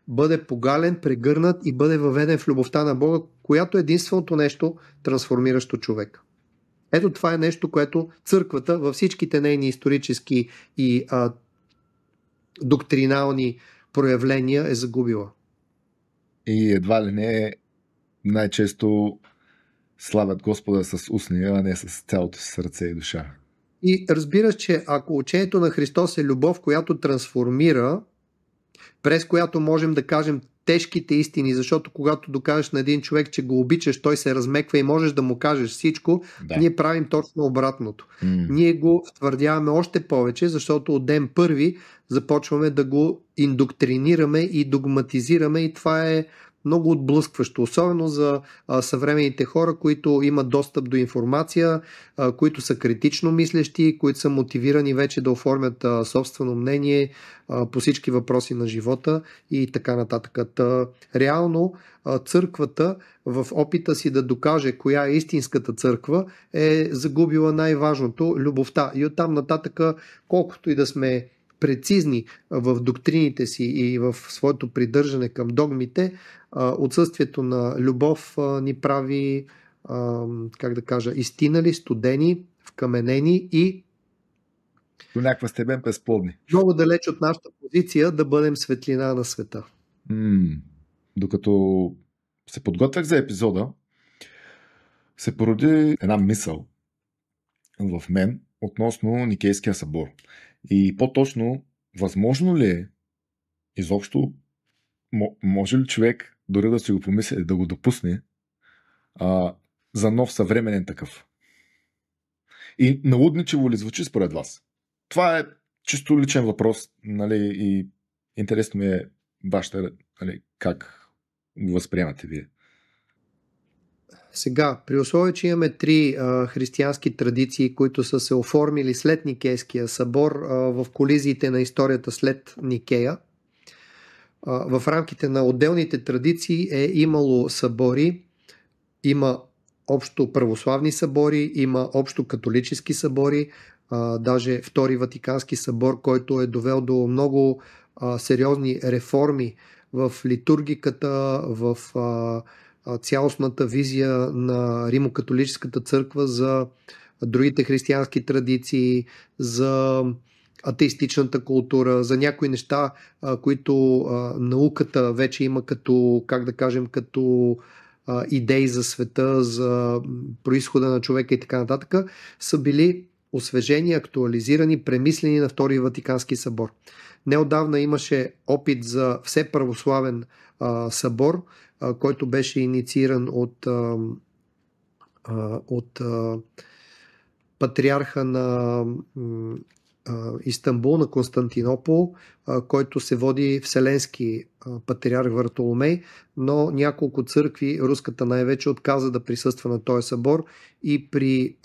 бъде погален, прегърнат и бъде въведен в любовта на Бога, която е единственото нещо, трансформиращо човека. Ето това е нещо, което църквата във всичките нейни исторически и доктринални проявления е загубила. И едва ли не най-често славят Господа с устни, а не с цялото си сърце и душа. И разбираш, че ако учението на Христос е любов, която трансформира, през която можем да кажем тежките истини, защото когато докажеш на един човек, че го обичаш, той се размеква и можеш да му кажеш всичко, ние правим точно обратното. Ние го втвърдяваме още повече, защото от ден първи започваме да го индоктринираме и догматизираме и това е много отблъскващо, особено за съвременните хора, които имат достъп до информация, които са критично мислещи, които са мотивирани вече да оформят собствено мнение по всички въпроси на живота и така нататък. Реално църквата в опита си да докаже коя е истинската църква е загубила най-важното – любовта. И оттам нататък, колкото и да сме прецизни в доктрините си и в своето придържане към догмите, отсъствието на любов ни прави, как да кажа, изтинали, студени, вкаменени и до някаква степен безплодни. Много далеч от нашата позиция да бъдем светлина на света. Докато се подготвях за епизода, се породи една мисъл в мен относно Никейския събор. И по-точно, възможно ли е изобщо, може ли човек дори да си го помисли, да го допусне за нов съвременен такъв? И налудничево ли звучи според вас? Това е чисто личен въпрос, нали, и интересно ми е вашата, нали, как го възприемате вие. Сега, при условие, че имаме три християнски традиции, които са се оформили след Никейския събор в колизиите на историята след Никея, в рамките на отделните традиции е имало събори, има общо православни събори, има общо католически събори, даже Втори Ватикански събор, който е довел до много сериозни реформи в литургиката, в цялостната визия на Римо-католическата църква за другите християнски традиции, за атеистичната култура, за някои неща, които науката вече има като, как да кажем, като идеи за света, за произхода на човека и така нататък, са били освежени, актуализирани, премислени на Втори Ватикански събор. Неотдавна имаше опит за всеправославен събор, който беше иницииран от патриарха на Истанбул, на Константинопол, който се води Вселенски патриарх Вартоломей, но няколко църкви, руската най-вече, отказа да присъства на този събор и при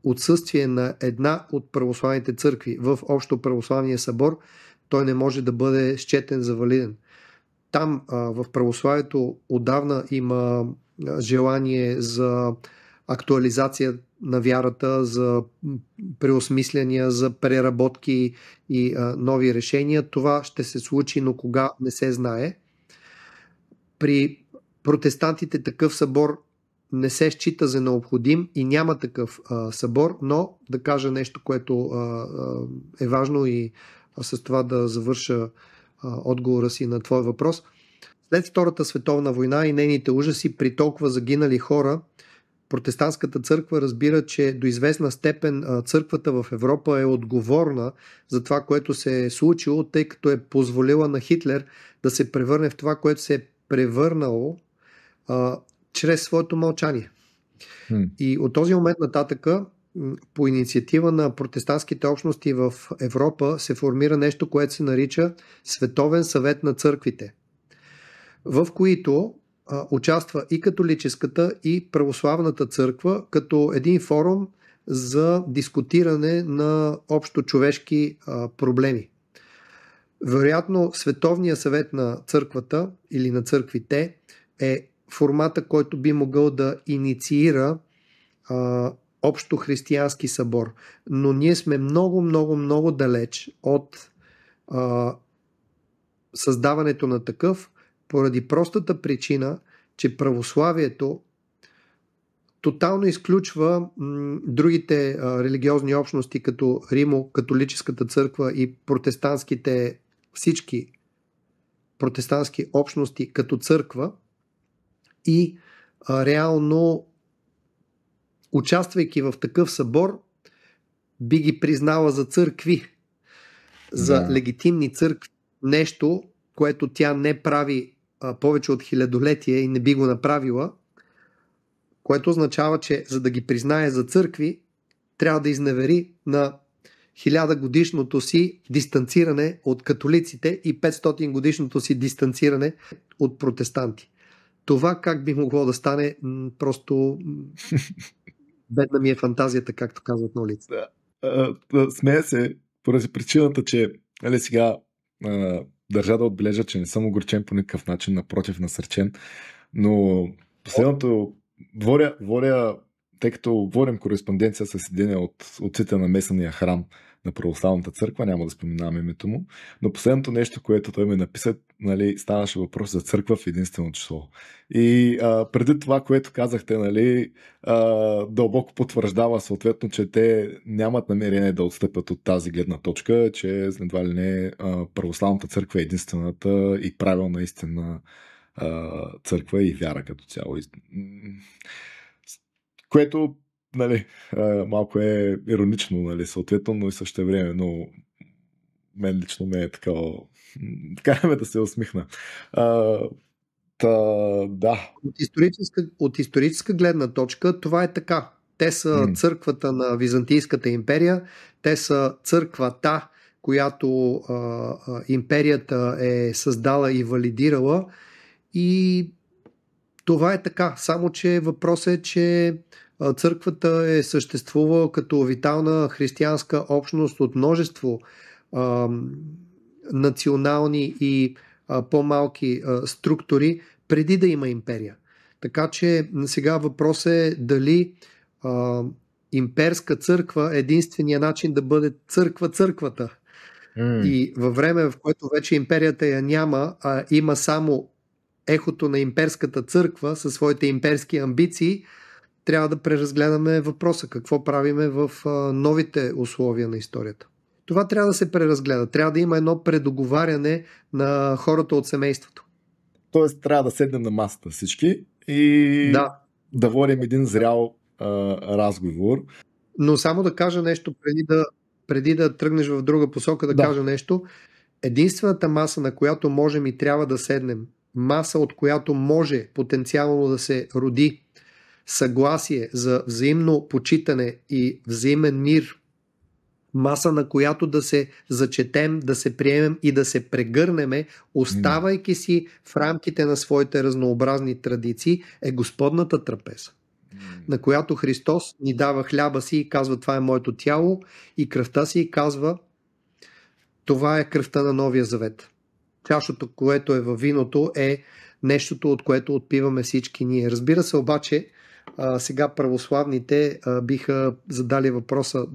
отсъствие на една от православните църкви в общо православния събор, той не може да бъде счетен за валиден. Там в православието отдавна има желание за актуализация на вярата, за преосмисляния, за преработки и нови решения. Това ще се случи, но кога не се знае. При протестантите такъв събор не се счита за необходим и няма такъв събор, но да кажа нещо, което е важно и с това да завърша отговора си на твой въпрос. след Втората световна война и нейните ужаси при толкова загинали хора, протестантската църква разбира, че до известна степен църквата в Европа е отговорна за това, което се е случило, тъй като е позволила на Хитлер да се превърне в това, което се е превърнало чрез своето мълчание. И от този момент нататъка, по инициатива на протестантските общности в Европа, се формира нещо, което се нарича Световен съвет на църквите, в които участва и католическата, и православната църква като един форум за дискутиране на общо човешки проблеми. Вероятно, Световния съвет на църквата или на църквите е формата, който би могъл да инициира общо християнски събор. Но ние сме много, много, много далеч от създаването на такъв, поради простата причина, че православието тотално изключва другите религиозни общности, като Римо-католическата църква и протестантските, всички протестантски общности като църква, и реално, участвайки в такъв събор, би ги признала за църкви, за легитимни църкви, нещо, което тя не прави повече от хилядолетия и не би го направила, което означава, че за да ги признае за църкви, трябва да изневери на 1000 годишното си дистанциране от католиците и 500 годишното си дистанциране от протестанти. Това как би могло да стане, просто бедна ми е фантазията, както казват на улицата. Смея се поради причината, че сега държа да отбележа, че не съм огорчен по никакъв начин, напротив, насърчен, но последното водя, тъй като водим кореспонденция с един от отците на месения храм на православната църква, няма да споменавам името му, но последното нещо, което той ми написа, ставаше въпрос за църква в единствено число. И преди това, което казахте, дълбоко потвърждава съответно, че те нямат намерение да отстъпят от тази гледна точка, че едва ли не православната църква е единствената и правилна истина църква и вяра като цяло. Което малко е иронично, съответно, но и също време, но мен лично ме е такава, така ме да се усмихна. Да. От историческа гледна точка това е така. Те са църквата на Византийската империя, те са църквата, която империята е създала и валидирала, и това е така. Само че въпросът е, че църквата е съществувала като витална християнска общност от множество национални и по-малки структури преди да има империя. Така че сега въпросът е дали имперска църква е единствения начин да бъде църквата. И във време, в което вече империята я няма, а има само ехото на имперската църква със своите имперски амбиции, трябва да преразгледаме въпроса. Какво правиме в новите условия на историята? Това трябва да се преразгледа. Трябва да има едно предоговаряне на хората от семейството. Тоест трябва да седнем на масата всички и да водим един зрял разговор. Но само да кажа нещо, преди да тръгнеш в друга посока, кажа нещо. Единствената маса, на която можем и трябва да седнем, маса, от която може потенциално да се роди съгласие за взаимно почитане и взаимен мир, маса, на която да се зачетем, да се приемем и да се прегърнеме, оставайки си в рамките на своите разнообразни традиции, е Господната трапеза, на която Христос ни дава хляба си и казва: това е моето тяло, и кръвта си и казва: това е кръвта на Новия завет. Чашото, което е във виното, е нещото, от което отпиваме всички ние. Разбира се, обаче, сега православните биха задали въпроса: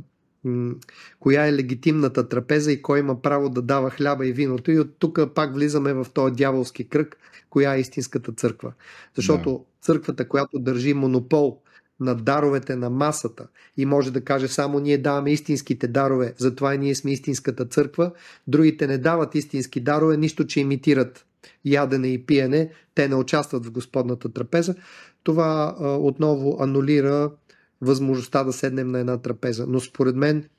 коя е легитимната трапеза и кой има право да дава хляба и виното, и от тук пак влизаме в този дяволски кръг: коя е истинската църква. Защото църквата, която държи монопол на даровете на масата и може да каже: само ние даваме истинските дарове, затова и ние сме истинската църква, другите не дават истински дарове, нищо че имитират ядене и пиене, те не участват в Господната трапеза. Това отново анулира възможността да седнем на една трапеза. Но според мен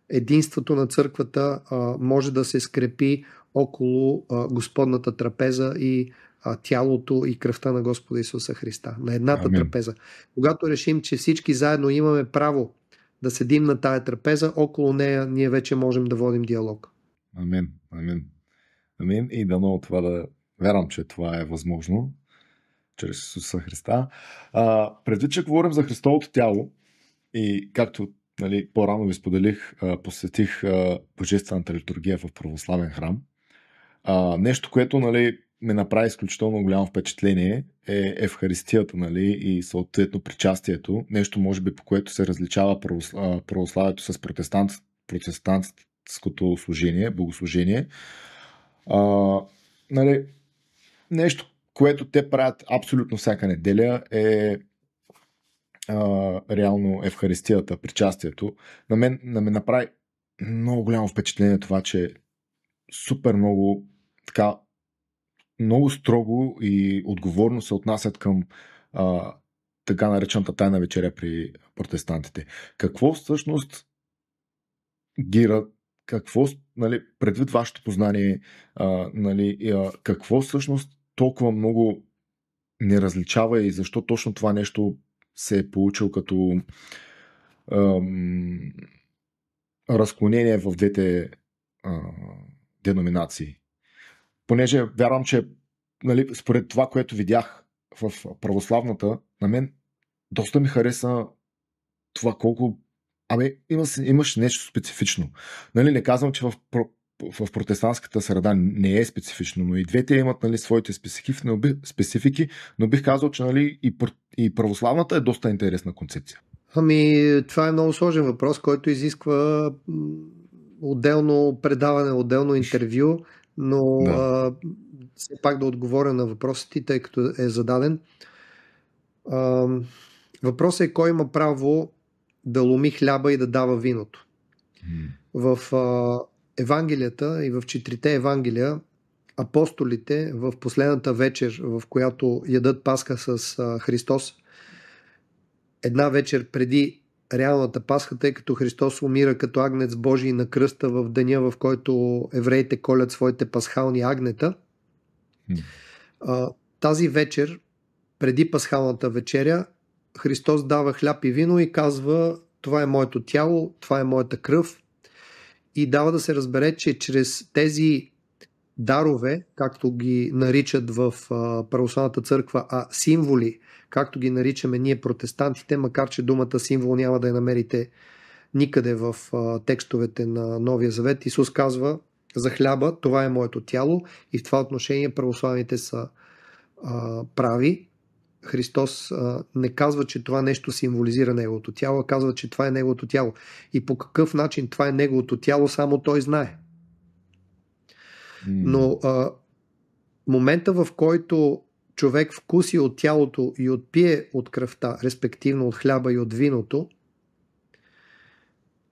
единството на църквата може да се скрепи около Господната трапеза и тялото и кръвта на Господа Исуса Христа. На едната Амин. трапеза. Когато решим, че всички заедно имаме право да седим на тая трапеза, около нея ние вече можем да водим диалог. Амин. Амин. Амин. И дано това да... Вярвам, че това е възможно чрез Исуса Христа. Предвид, че говорим за Христовото тяло и както по-рано ви споделих, посетих божествената литургия в православен храм. Нещо, което ме направи изключително голямо впечатление е Евхаристията и съответно причастието. Нещо, може би, по което се различава православието с протестантското служение, богослужение. Нещо, което те правят абсолютно всяка неделя е реално Евхаристията, причастието. На мен направи много голямо впечатление това, че супер много много строго и отговорно се отнасят към така наречената тайна вечеря при протестантите. Какво всъщност предвид вашето познание, какво всъщност толкова много не различава и защо точно това нещо се е получил като разклонение в двете деноминации? Понеже вярвам, че според това, което видях в православната, на мен доста ми хареса това колко имаш нещо специфично. Не казвам, че в протестантската среда не е специфично, но и двете имат своите специфики, но бих казал, че и православната е доста интересна концепция. Това е много сложен въпрос, който изисква отделно предаване, отделно интервю, но все пак да отговоря на въпросът ти, тъй като е зададен. Въпросът е кой има право да ломи хляба и да дава виното. В Евангелията и в 4 Евангелия апостолите в последната вечер, в която ядат Пасха с Христос, една вечер преди реалната Пасха, тъй като Христос умира като агнец Божий на кръста в деня, в който евреите колят своите пасхални агнета. Тази вечер, преди пасхалната вечеря, Христос дава хляб и вино и казва: това е моето тяло, това е моята кръв, и дава да се разбере, че чрез тези дарове, както ги наричат в православната църква, символи, както ги наричаме ние протестантите, макар че думата символ няма да я намерите никъде в текстовете на Новия Завет. Исус казва за хляба: това е моето тяло, и в това отношение православните са прави. Христос не казва, че това нещо символизира неговото тяло, а казва, че това е неговото тяло. И по какъв начин това е неговото тяло, само той знае. Но момента, в който човек вкуси от тялото и отпие от кръвта, респективно от хляба и от виното,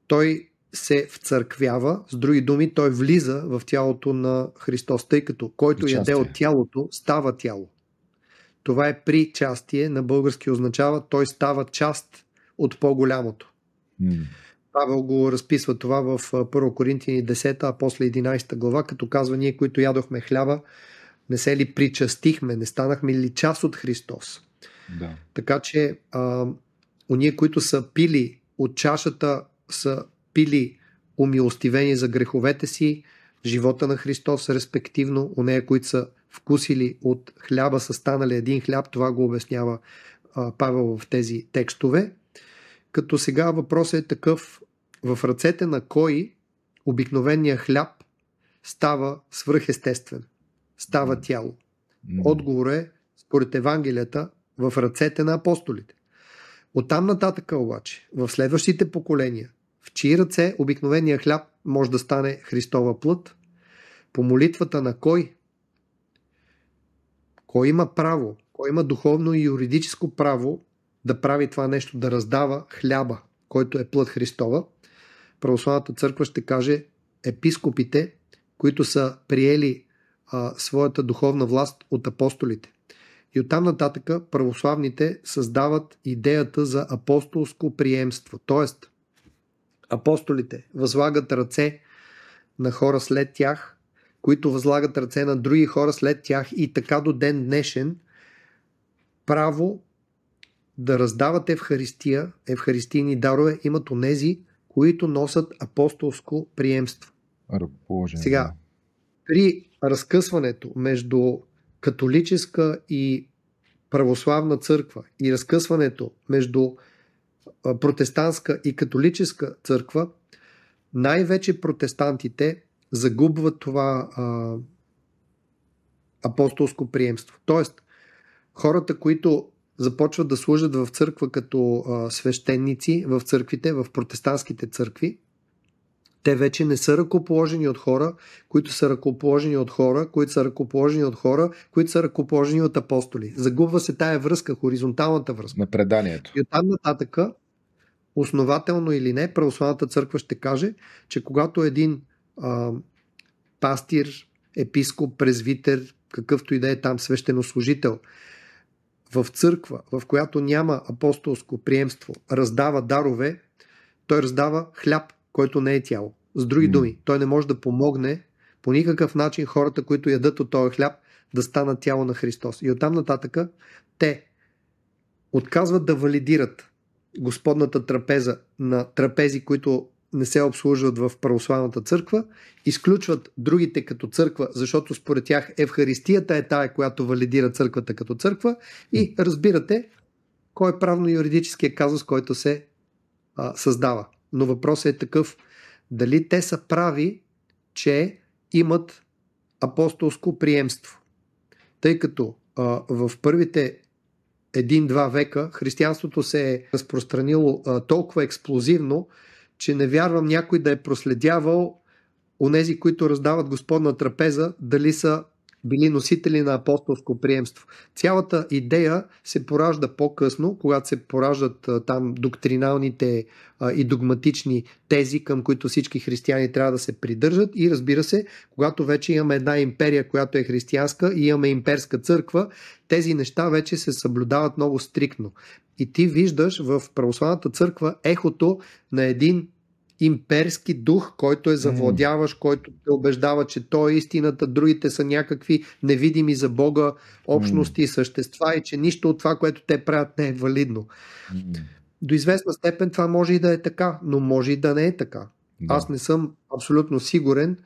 той се вцърквява, с други думи, той влиза в тялото на Христос, тъй като който яде от тялото, става тяло. Това е причастие, на български означава той става част от по-голямото. Павел го разписва това в 1 Коринтияни 10, а после 11 глава, като казва: ние, които ядохме хляба, не се ли причастихме, не станахме ли част от Христос? Да. Така че уния, които са пили от чашата, са пили умилостивени за греховете си, живота на Христос, респективно уния, които са вкусили от хляба, са станали един хляб. Това го обяснява Павел в тези текстове. Като сега въпросът е такъв: в ръцете на кой обикновения хляб става свръхестествен, става тяло? Отговор е, според Евангелията, в ръцете на апостолите. Оттам нататък обаче, в следващите поколения, в чии ръце обикновения хляб може да стане Христова плът? По молитвата на кой? Кой има право, кой има духовно и юридическо право да прави това нещо, да раздава хляба, който е плът Христова? Православната църква ще каже епископите, които са приели своята духовна власт от апостолите. И оттам нататък православните създават идеята за апостолско приемство. Тоест, апостолите възлагат ръце на хора след тях, които възлагат ръце на други хора след тях и така до ден днешен право да раздават Евхаристия, евхаристийни дарове имат онези, които носят апостолско приемство. Сега, при разкъсването между католическа и православна църква и разкъсването между протестантска и католическа църква, най-вече протестантите загубват това апостолско приемство. Тоест, хората, които започват да служат в църква като свещеници в църквите, в протестантските църкви, те вече не са ръкоположени от хора, които са ръкоположени от хора, които са ръкоположени от хора, които са ръкоположени от апостоли. Загубва се тая връзка, хоризонталната връзка. На преданието. И оттам нататък, основателно или не, православната църква ще каже, че когато един пастир, епископ, презвитер, какъвто и да е там свещенослужител, в църква, в която няма апостолско приемство, раздава дарове, той раздава хляб, който не е тяло. С други думи, той не може да помогне по никакъв начин хората, които ядат от този хляб, да станат тяло на Христос. И оттам нататък те отказват да валидират Господната трапеза на трапези, които не се обслужват в православната църква, изключват другите като църква, защото според тях Евхаристията е тая, която валидира църквата като църква и разбирате кой е правно-юридическия казус, който се създава. Но въпросът е такъв, дали те са прави, че имат апостолско приемство. Тъй като в първите 1-2 века християнството се е разпространило толкова експлозивно, че не вярвам някой да е проследявал онези, които раздават Господна трапеза, дали са били носители на апостолско приемство. Цялата идея се поражда по-късно, когато се пораждат там доктриналните и догматични тези, към които всички християни трябва да се придържат, и разбира се, когато вече имаме една империя, която е християнска, и имаме имперска църква, тези неща вече се съблюдават много стриктно. И ти виждаш в православната църква ехото на един имперски дух, който е завладяващ, който те убеждава, че той е истината, другите са някакви невидими за Бога общности и същества и че нищо от това, което те правят, не е валидно. До известна степен това може и да е така, но може и да не е така. Да. Аз не съм абсолютно сигурен,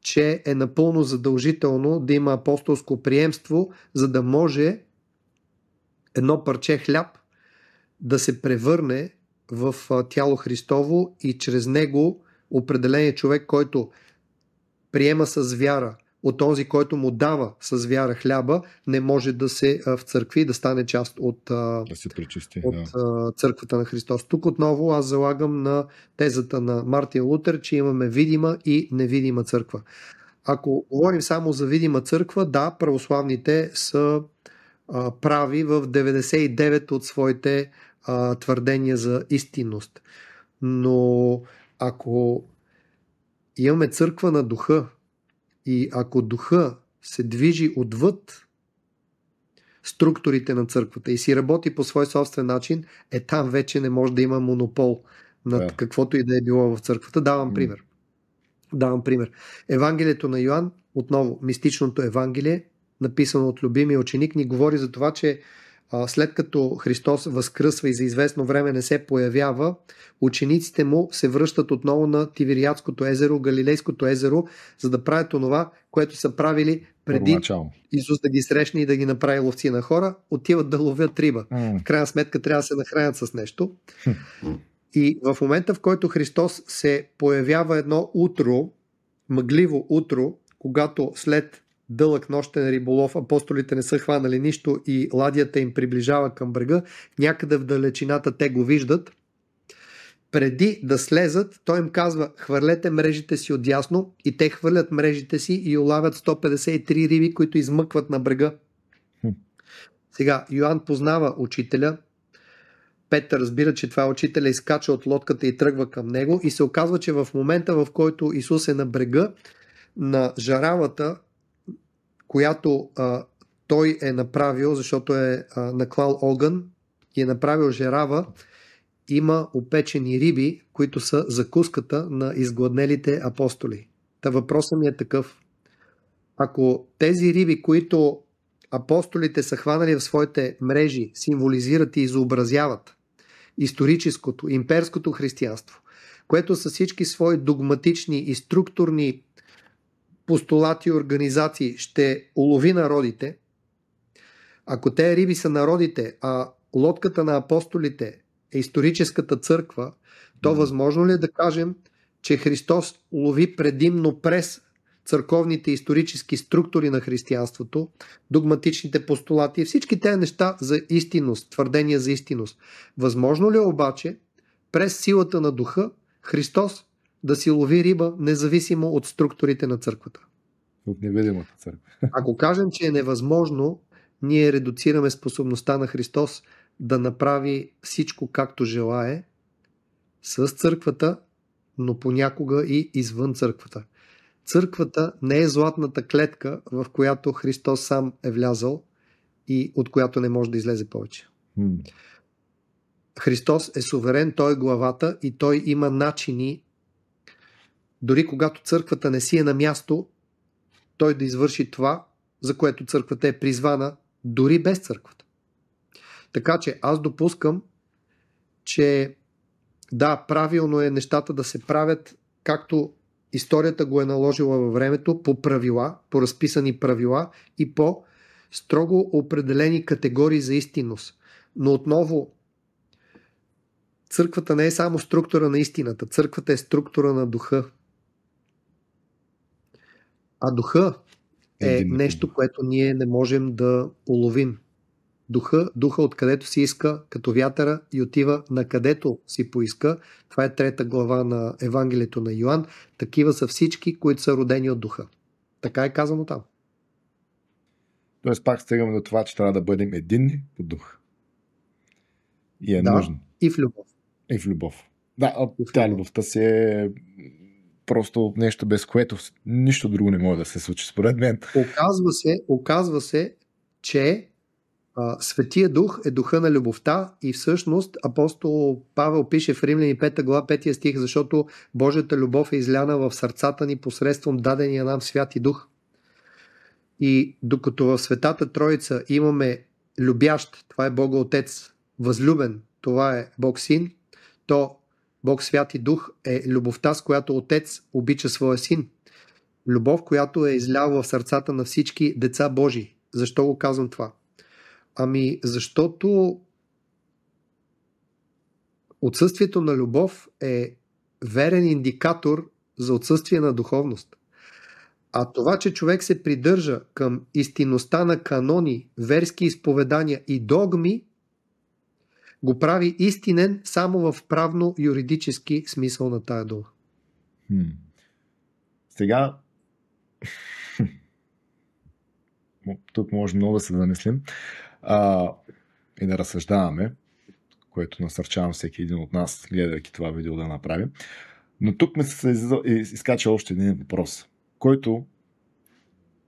че е напълно задължително да има апостолско приемство, за да може едно парче хляб да се превърне в тяло Христово и чрез него определен човек, който приема с вяра от този, който му дава с вяра хляба, не може да се вцъркви, да стане част от, църквата на Христос. Тук отново аз залагам на тезата на Мартин Лутер, че имаме видима и невидима църква. Ако говорим само за видима църква, да, православните са прави в 99 от своите твърдения за истинност. Но ако имаме църква на духа и ако духа се движи отвъд структурите на църквата и си работи по свой собствен начин, там вече не може да има монопол над каквото и да е било в църквата. Давам пример. Евангелието на Йоан, отново мистичното Евангелие, написано от любимия ученик, ни говори за това, че след като Христос възкръсва и за известно време не се появява, учениците му се връщат отново на Тивериадското езеро, Галилейското езеро, за да правят онова, което са правили преди Исус да ги срещне и да ги направи ловци на хора. Отиват да ловят риба. В крайна сметка трябва да се нахранят с нещо. И в момента, в който Христос се появява едно утро, мъгливо утро, когато след дълъг нощен риболов апостолите не са хванали нищо и ладията им приближава към брега, някъде в далечината те го виждат. Преди да слезат, той им казва: хвърлете мрежите си отдясно, и те хвърлят мрежите си и улавят 153 риби, които измъкват на брега. Сега, Йоан познава учителя, Петър разбира, че това учителя изкача от лодката и тръгва към него, и се оказва, че в момента, в който Исус е на брега, на жаравата която той е направил, защото е наклал огън и е направил жерава, има опечени риби, които са закуската на изгладнелите апостоли. Та въпросът ми е такъв. Ако тези риби, които апостолите са хванали в своите мрежи, символизират и изобразяват историческото, имперското християнство, което с всички свои догматични и структурни постулати и организации ще улови народите, ако те риби са народите, а лодката на апостолите е историческата църква, то възможно ли е да кажем, че Христос лови предимно през църковните исторически структури на християнството, догматичните постулати и всички тези неща за истинност, твърдения за истинност. Възможно ли е обаче през силата на духа Христос да си лови риба, независимо от структурите на църквата? От невидимата църква. Ако кажем, че е невъзможно, ние редуцираме способността на Христос да направи всичко както желае с църквата, но понякога и извън църквата. Църквата не е златната клетка, в която Христос сам е влязал и от която не може да излезе повече. Христос е суверен, той е главата и той има начини, дори когато църквата не си е на място, той да извърши това, за което църквата е призвана, дори без църквата. Така че аз допускам, че да, правилно е нещата да се правят както историята го е наложила във времето, по правила, по разписани правила и по строго определени категории за истинност. Но отново, църквата не е само структура на истината, църквата е структура на духа. А духа е нещо, което ние не можем да уловим. Духа откъдето си иска, като вятъра, и отива на където си поиска. Това е 3 глава на Евангелието на Йоан. Такива са всички, които са родени от духа. Така е казано там. Тоест пак стигаме до това, че трябва да бъдем единни по дух. И е нужно. И в любов. И в любов. Да, тя любовта си е просто нещо, без което нищо друго не може да се случи, според мен. Оказва се, че Светия Дух е духа на любовта и всъщност апостол Павел пише в Римляни 5 глава 5 стих, защото Божията любов е изляна в сърцата ни посредством дадения нам Святи Дух. И докато в Светата Троица имаме любящ, това е Бога Отец, възлюбен, това е Бог Син, то Бог Святи Дух е любовта, с която Отец обича своя Син. Любов, която е изляла в сърцата на всички деца Божии. Защо го казвам това? Ами защото отсъствието на любов е верен индикатор за отсъствие на духовност. А това, че човек се придържа към истинността на канони, верски изповедания и догми, го прави истинен само в правно-юридически смисъл на тая дума. Сега тук може много да се замислим и да разсъждаваме, което насърчавам всеки един от нас, гледайки това видео, да направим. Но тук ме се изкача още един въпрос, който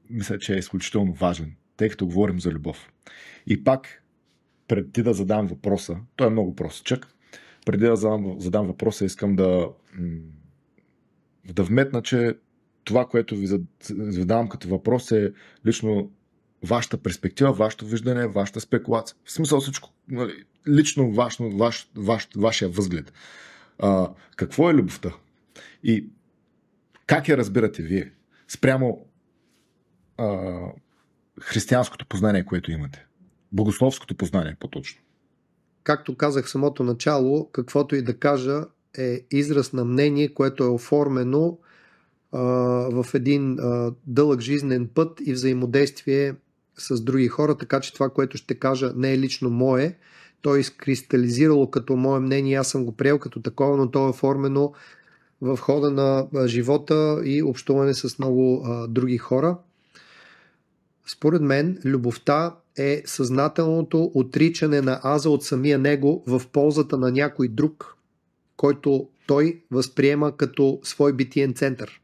мисля, че е изключително важен, тъй като говорим за любов. И пак, преди да задам въпроса, той е много простичък, преди да задам въпроса, искам да вметна, че това, което ви задавам като въпрос, е лично вашата перспектива, вашето виждане, вашата спекулация. В смисъл всичко, лично вашия възглед. Какво е любовта? И как я разбирате вие? Спрямо християнското познание, което имате. Богословското познание, по-точно. Както казах в самото начало, каквото и да кажа е израз на мнение, което е оформено в един дълъг жизнен път и взаимодействие с други хора, така че това, което ще кажа, не е лично мое. То е изкристализирало като мое мнение, аз съм го приел като такова, но то е оформено в хода на живота и общуване с много други хора. Според мен, любовта е съзнателното отричане на аза от самия него в ползата на някой друг, който той възприема като свой битиен център.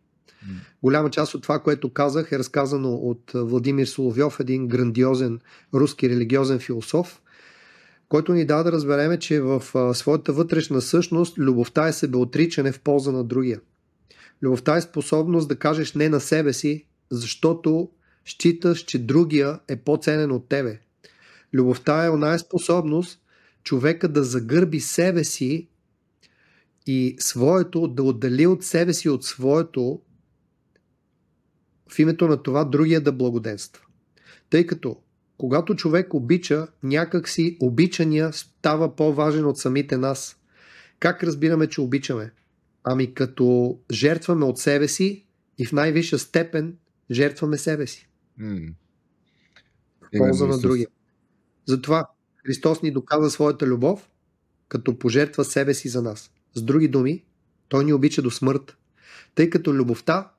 Голяма част от това, което казах, е разказано от Владимир Соловьов, един грандиозен руски религиозен философ, който ни дава да разбереме, че в своята вътрешна същност любовта е себеотричане в полза на другия. Любовта е способност да кажеш не на себе си, защото считаш, че другия е по-ценен от тебе. Любовта е оная способност човека да загърби себе си и своето, да отдели от себе си от своето, в името на това другия да благоденства. Тъй като когато човек обича, някак си обичания става по-важен от самите нас. Как разбираме, че обичаме? Ами като жертваме от себе си и в най-висша степен жертваме себе си. В полза на другия. Затова Христос ни доказа своята любов, като пожертва себе си за нас. С други думи, Той ни обича до смърт, тъй като любовта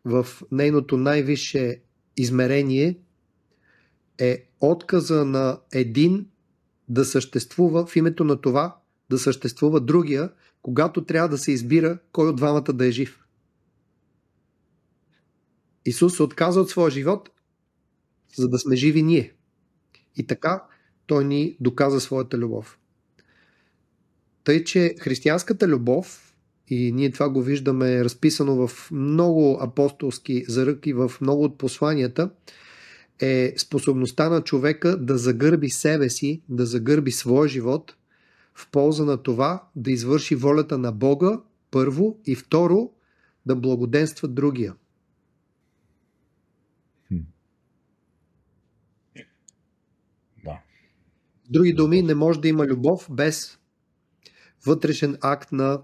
в нейното най-висше измерение е отказа на един да съществува в името на това да съществува другия, когато трябва да се избира кой от двамата да е жив. Исус се отказа от своя живот, за да сме живи ние. И така Той ни доказа своята любов. Тъй, че християнската любов, и ние това го виждаме разписано в много апостолски заръки, в много от посланията, е способността на човека да загърби себе си, да загърби своя живот в полза на това да извърши волята на Бога, първо, и второ, да благоденства другия. Да. С други думи, не може да има любов без вътрешен акт на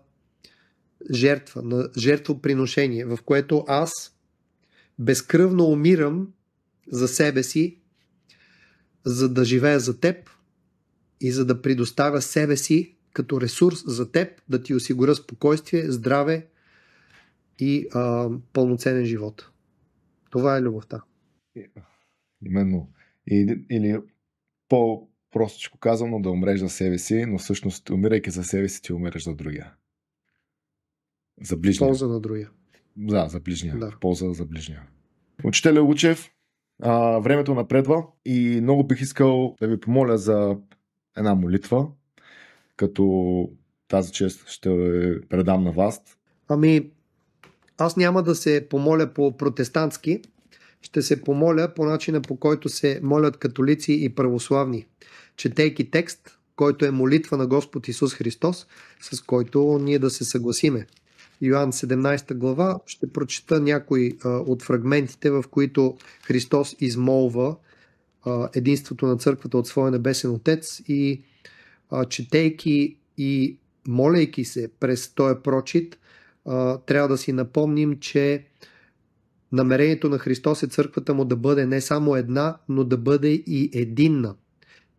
жертва, на жертвоприношение, в което аз безкръвно умирам за себе си, за да живея за теб и за да предоставя себе си като ресурс за теб, да ти осигуря спокойствие, здраве и пълноценен живот. Това е любовта. Именно. Или по-простичко казано, да умреш за себе си, но всъщност, умирайки за себе си, ти умираш за другия. За ближния. Полза на другия. Да, за ближния. Да. Полза за ближния. Учителя Лучев, времето напредва и много бих искал да ви помоля за една молитва, като тази чест ще предам на вас. Ами, аз няма да се помоля по протестантски, ще се помоля по начина, по който се молят католици и православни, четейки текст, който е молитва на Господ Исус Христос, с който ние да се съгласиме. Йоан 17 глава, ще прочета някои от фрагментите, в които Христос измолва единството на църквата от своя небесен Отец и четейки и молейки се през този прочит, трябва да си напомним, че намерението на Христос е църквата му да бъде не само една, но да бъде и единна.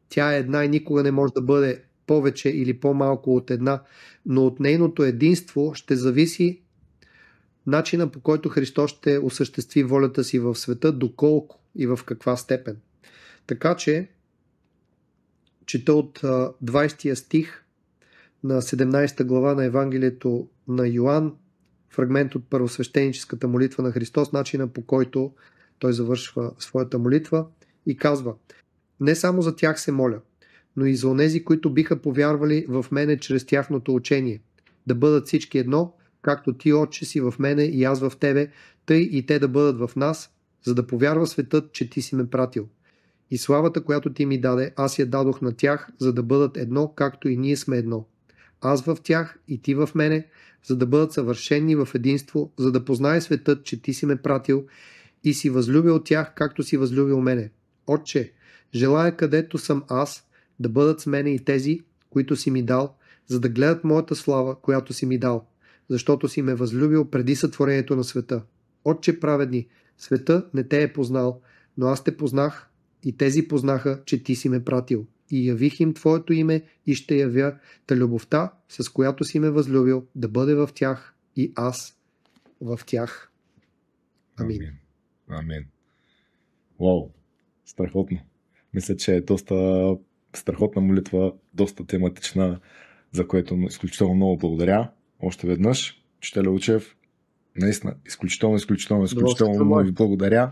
Тя е една и никога не може да бъде повече или по-малко от една, но от нейното единство ще зависи начина, по който Христос ще осъществи волята си в света, доколко и в каква степен. Така че, чета от 20 стих на 17 глава на Евангелието на Йоан, фрагмент от първосвещеническата молитва на Христос, начина, по който той завършва своята молитва и казва: не само за тях се моля, но и за онези, които биха повярвали в мене чрез тяхното учение, да бъдат всички едно, както ти, Отче, си в мене и аз в тебе, тъй и те да бъдат в нас, за да повярва светът, че ти си ме пратил. И славата, която ти ми даде, аз я дадох на тях, за да бъдат едно, както и ние сме едно. Аз в тях и ти в мене, за да бъдат съвършени в единство, за да познае светът, че ти си ме пратил и си възлюбил тях, както си възлюбил мене. Отче, желая където съм аз, да бъдат с мене и тези, които си ми дал, за да гледат моята слава, която си ми дал, защото си ме възлюбил преди сътворението на света. Отче праведни, света не те е познал, но аз те познах и тези познаха, че ти си ме пратил. И явих им твоето име и ще явя та любовта, с която си ме възлюбил, да бъде в тях и аз в тях. Амин. Амин. Вау, страхотно. Мисля, че е доста страхотна молитва, доста тематична, за което изключително много благодаря. Още веднъж, Учителя Лучев, Наистина, изключително Удоволствието много мое. ви благодаря.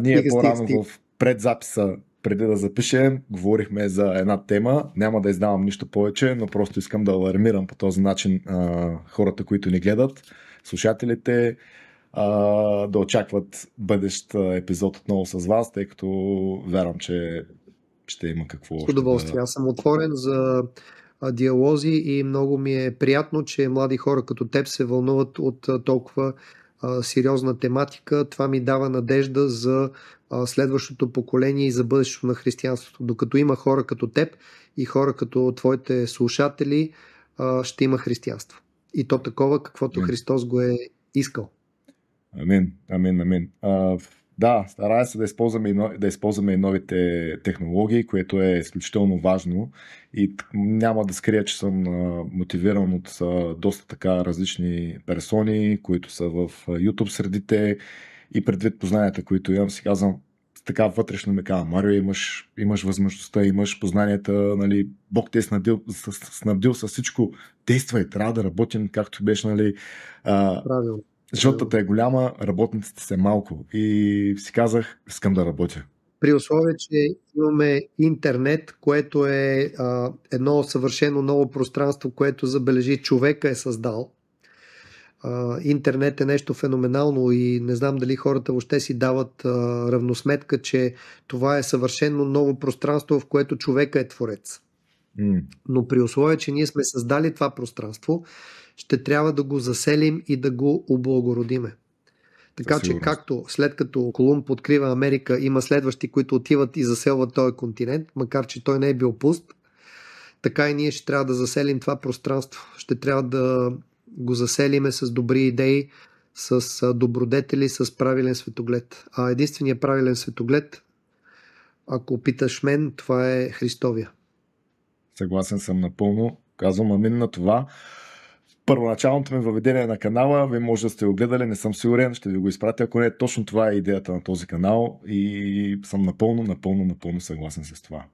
Ние Стига, стига, по-рано стига. в предзаписа, преди да запишем, говорихме за една тема. Няма да издавам нищо повече, но просто искам да алармирам по този начин хората, които ни гледат, слушателите, да очакват бъдещ епизод отново с вас, тъй като вярвам, че ще има какво С още да... удоволствие. Аз съм отворен за диалози и много ми е приятно, че млади хора като теб се вълнуват от толкова сериозна тематика. Това ми дава надежда за следващото поколение и за бъдещето на християнството. Докато има хора като теб и хора като твоите слушатели, ще има християнство. И то такова, каквото Амин. Христос го е искал. Амин. Да, старая се да използваме и новите технологии, което е изключително важно и няма да скрия, че съм мотивиран от доста така различни персони, които са в YouTube средите и предвид познанията, които имам, си казвам, така вътрешно ми казвам: Марио, имаш възможността, имаш познанията, нали, Бог те е снабдил с всичко, действай, трябва да работим, както беше, нали, Правилно. жълтата е голяма, работниците са малко. И си казах, искам да работя. При условие, че имаме интернет, което е едно съвършено ново пространство, което, забележи, човека е създал. Интернет е нещо феноменално и не знам дали хората въобще си дават равносметка, че това е съвършено ново пространство, в което човека е творец. Но при условие, че ние сме създали това пространство, ще трябва да го заселим и да го облагородиме. Така че както след като Колумб открива Америка, има следващи, които отиват и заселват този континент, макар че той не е бил пуст, така и ние ще трябва да заселим това пространство. Ще трябва да го заселиме с добри идеи, с добродетели, с правилен светоглед. А единственият правилен светоглед, ако питаш мен, това е Христовия. Съгласен съм напълно. Казвам амин на това. Първоначалното ми въведение на канала, вие може да сте го гледали, не съм сигурен, ще ви го изпратя, ако не. Точно това е идеята на този канал и съм напълно съгласен с това.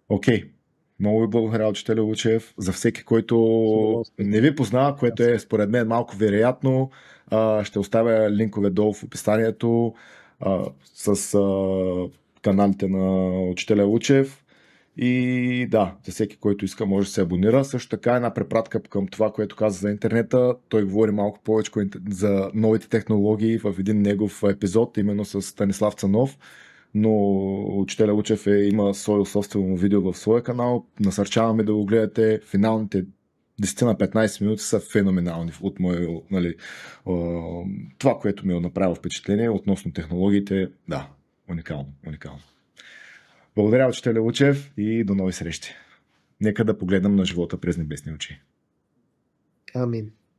Окей. Много ви благодаря, учителя Лучев, за всеки, който не ви познава, което е според мен малко вероятно. Ще оставя линкове долу в описанието с каналите на учителя Лучев. И да, за всеки, който иска, може да се абонира. Също така една препратка към това, което каза за интернета. Той говори малко повече за новите технологии в един негов епизод, именно с Станислав Цанов. Но учителя Лучев има свое собствено видео в своя канал. Насърчаваме да го гледате. Финалните 10 на 15 минути са феноменални от мое, нали, това, което ми е направило впечатление относно технологиите. Да, уникално. Благодаря, учителя Лучев, и до нови срещи. Нека да погледнем на живота през небесни очи. Амин.